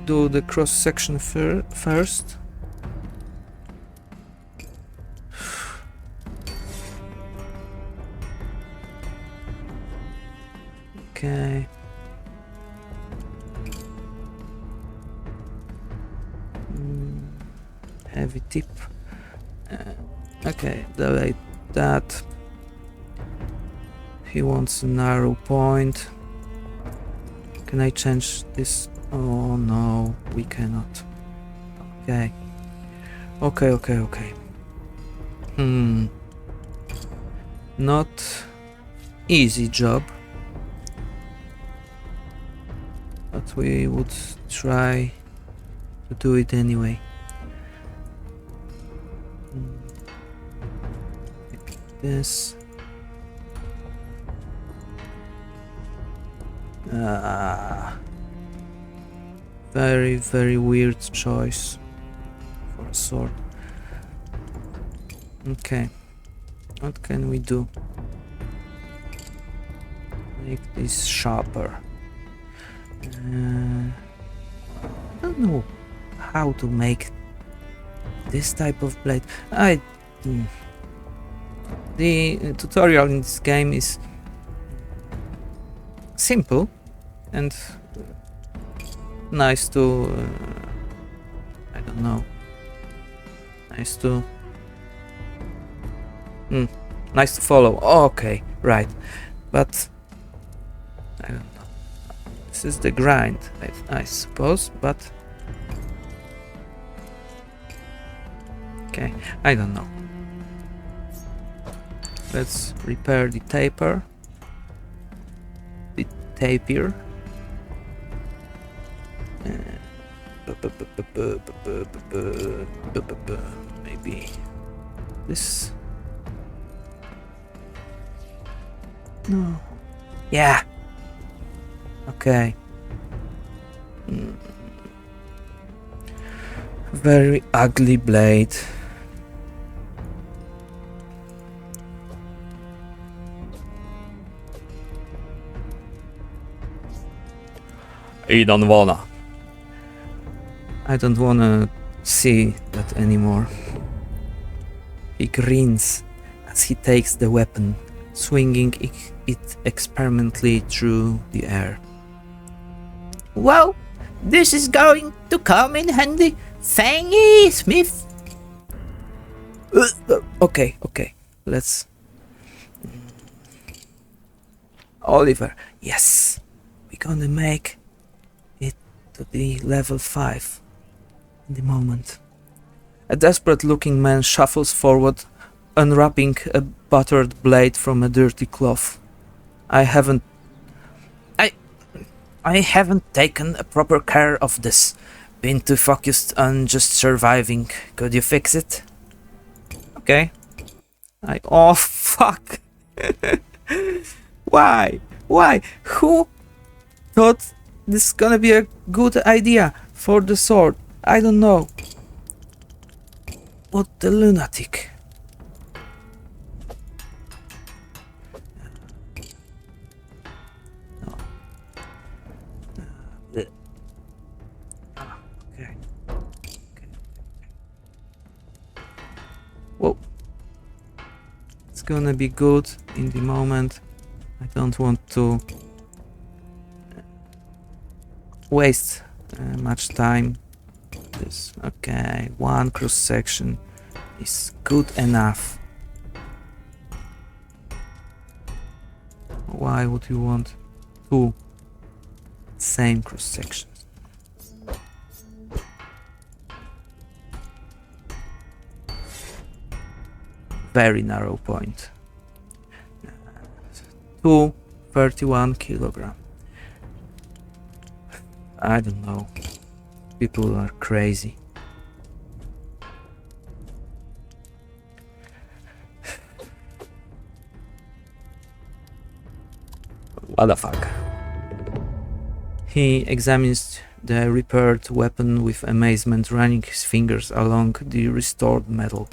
do the cross section first. Okay. Heavy tip. Okay, delete that. He wants a narrow point. Can I change this? Oh no, we cannot. Okay. Okay. Not easy job. But we would try to do it anyway. Like this. Very, very weird choice for a sword. Okay, what can we do? Make this sharper. I don't know how to make this type of blade. The tutorial in this game is simple and nice to I don't know, nice to nice to follow. Okay, right, but I don't know. This is the grind, I suppose, but okay, I don't know. Let's repair the taper. The tapier. Maybe this. No. Yeah. Okay. Very ugly blade. He don't wanna. I don't wanna see that anymore. He grins as he takes the weapon, swinging it experimentally through the air. Wow, this is going to come in handy. Thangy, Smith. Okay, let's... Oliver, yes, we're gonna make it to the level 5 in the moment. A desperate-looking man shuffles forward, unwrapping a battered blade from a dirty cloth. I haven't taken a proper care of this. Been too focused on just surviving. Could you fix it? Okay. Oh, fuck. Why? Who thought this is gonna be a good idea for the sword? I don't know. What the lunatic? No. Okay. Whoa. It's gonna be good in the moment. I don't want to waste much time. This, okay, one cross section is good enough. Why would you want two same cross sections? Very narrow point. 231 kilogram. I don't know. People are crazy. What the fuck? He examines the repaired weapon with amazement, running his fingers along the restored metal.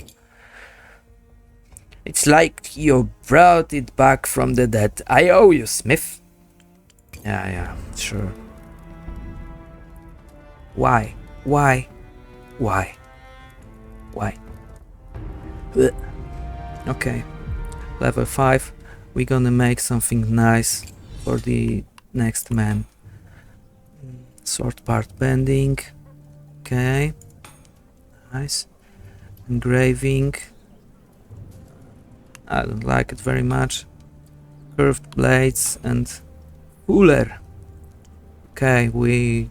It's like you brought it back from the dead. I owe you, Smith. Yeah, sure. Why? Ugh. Okay, level 5. We're gonna make something nice for the next man. Sword part bending. Okay, nice. Engraving. I don't like it very much. Curved blades and fuller. Okay, we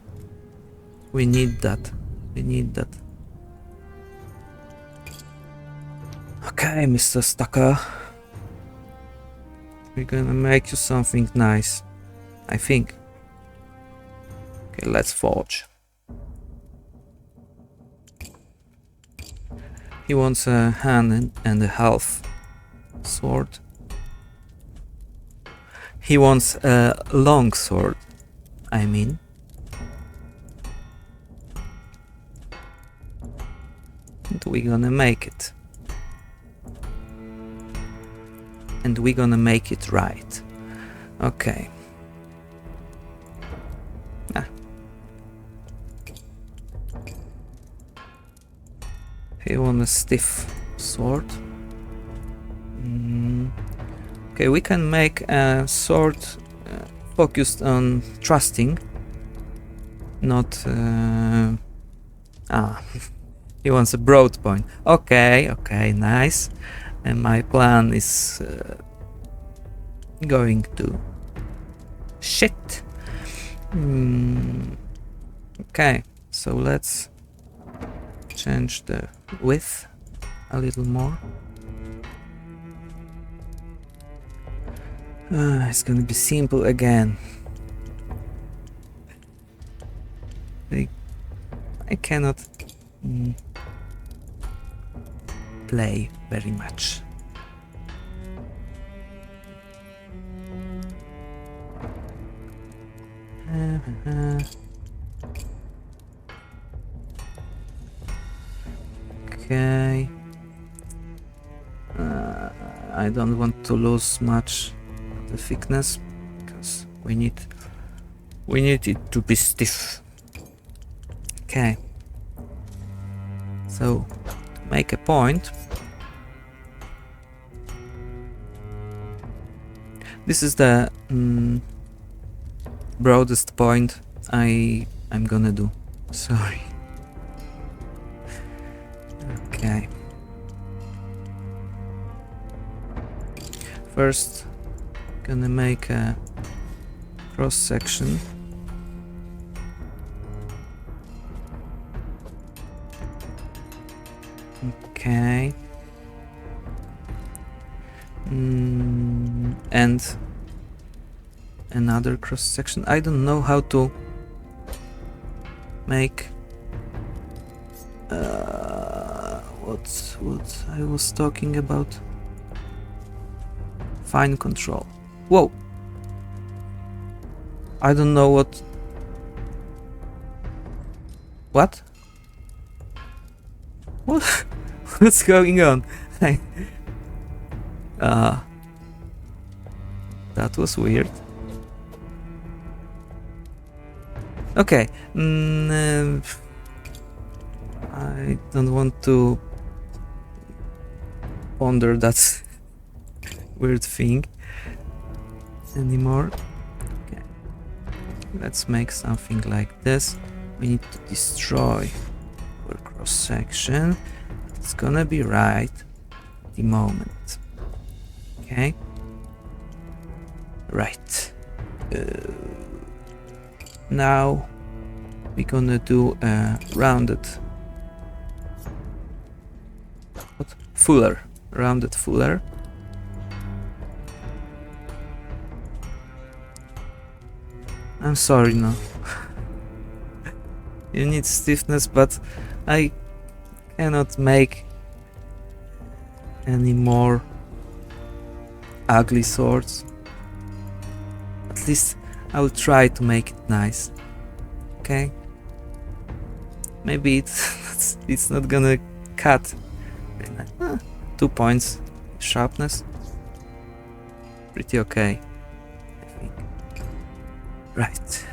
need that. Okay, Mr. Stucker. We're gonna make you something nice, I think. Okay, let's forge. He wants a hand and a half sword. He wants a long sword, I mean. And we're gonna make it. And we're gonna make it right. Okay. He wants a stiff sword. Okay, we can make a sword focused on trusting, not... he wants a broad point. Okay, nice. And my plan is going to shit. Okay, so let's change the width a little more. It's gonna be simple again. I cannot play very much. Okay. I don't want to lose much of the thickness because we need We need it to be stiff. Okay. So, to make a point, this is the broadest point I'm gonna do. Sorry. Okay. First, gonna make a cross section. Okay. And another cross section. I don't know how to make what I was talking about. Fine control. Whoa. I don't know what. What? What's going on? That was weird. Okay. I don't want to ponder that weird thing anymore. Okay. Let's make something like this. We need to destroy our cross section. It's gonna be right at the moment. Okay. Right. Now we're gonna do a rounded fuller. Rounded fuller. I'm sorry, no. You need stiffness, but I cannot make any more ugly swords. At least I will try to make it nice. Okay? Maybe it's not gonna cut. 2 points sharpness. Pretty okay, I think. Right.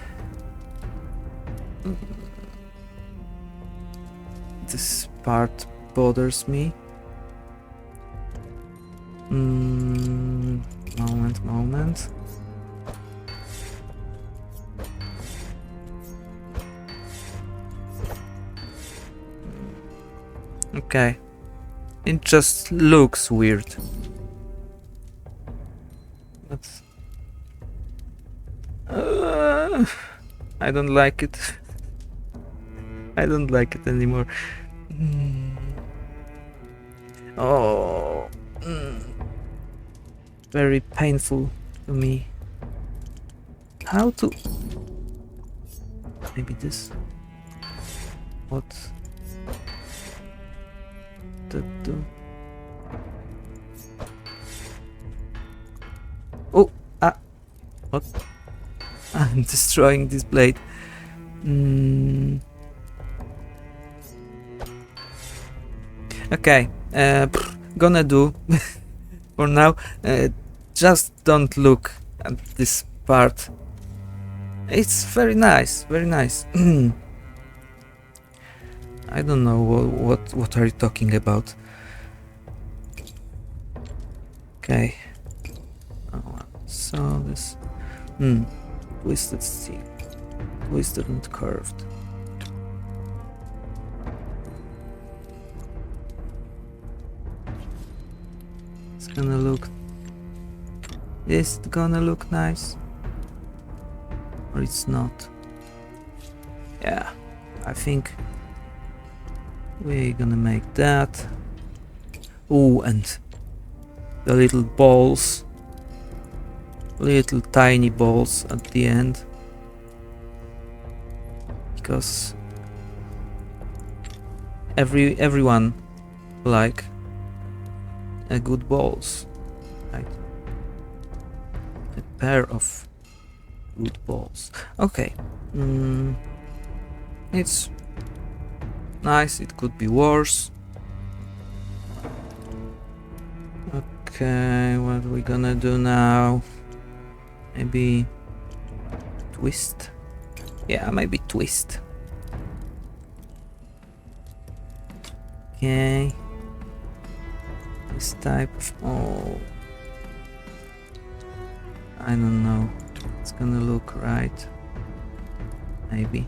This part bothers me. Moment. Okay. It just looks weird. But I don't like it. I don't like it anymore. Oh, very painful to me. How to? Maybe this. What? Do? Oh, what? I'm destroying this blade. Okay, gonna do for now. Just don't look at this part. It's very nice, very nice. I don't know what are you talking about. Okay. Oh, so this twisted steel, twisted and curved. It's gonna look. Is it gonna look nice? Or it's not? Yeah, I think we're gonna make that. Oh, and the little balls, little tiny balls at the end, because everyone like a good balls, right? A pair of good balls. Okay, it's nice. It could be worse. Okay, what are we gonna do now? Maybe twist Yeah, maybe twist. Okay. This type of... Oh. I don't know. It's gonna look right. Maybe.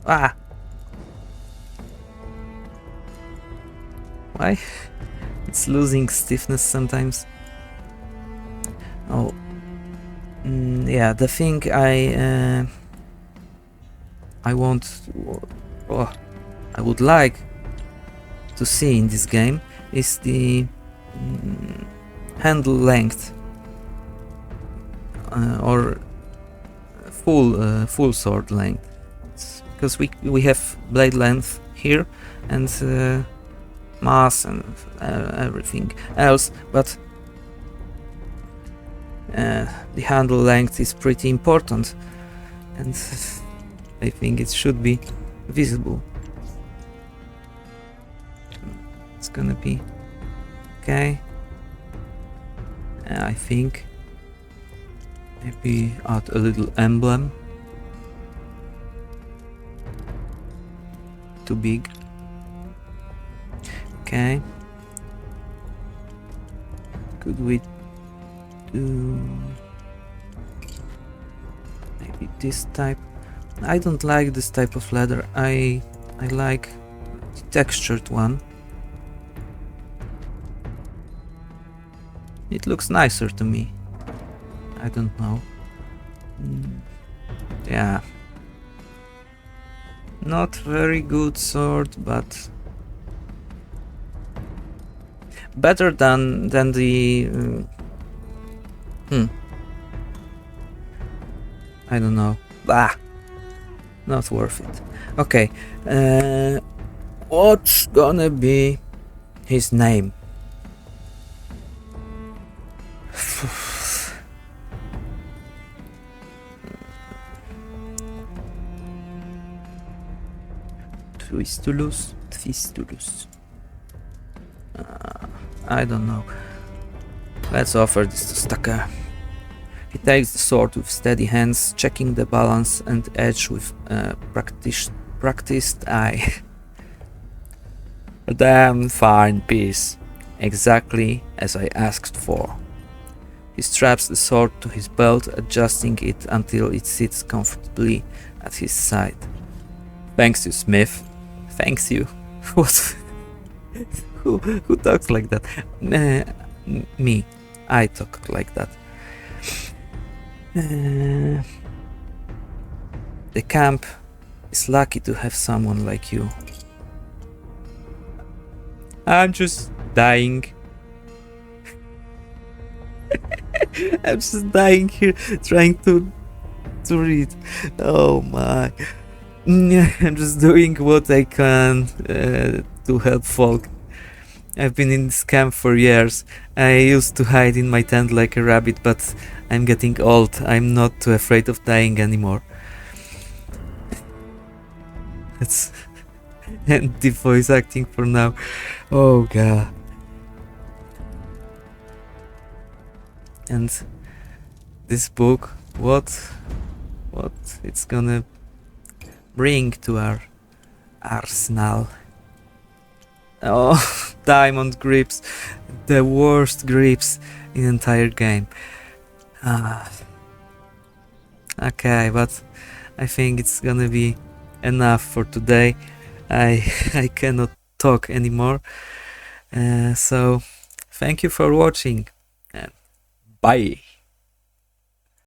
Ah! Why? It's losing stiffness sometimes. Oh. Yeah, the thing I want... Oh, I would like to see in this game is the handle length. Or full sword length, because we have blade length here and mass and everything else, but the handle length is pretty important, and I think it should be visible. It's gonna be okay. I think maybe add a little emblem. Too big. Okay. Could we do maybe this type? I don't like this type of leather. I like the textured one. It looks nicer to me. I don't know. Yeah. Not very good sword, but better than the I don't know. Bah, not worth it. Okay. What's gonna be his name? Twistulus. I don't know. Let's offer this to Stucker. He takes the sword with steady hands, checking the balance and edge with practiced eye. A damn fine piece, exactly as I asked for. He straps the sword to his belt, adjusting it until it sits comfortably at his side. Thanks you, Smith. Thanks you. What? Who talks like that? Me. I talk like that. The camp is lucky to have someone like you. I'm just dying. I'm just dying here trying to read. Oh my. I'm just doing what I can to help folk. I've been in this camp for years. I used to hide in my tent like a rabbit, but I'm getting old. I'm not too afraid of dying anymore. Let's end the voice acting for now. Oh god. And this book, what it's gonna bring to our arsenal. Oh, diamond grips, the worst grips in the entire game. Okay, but I think it's gonna be enough for today. I cannot talk anymore. So thank you for watching and bye.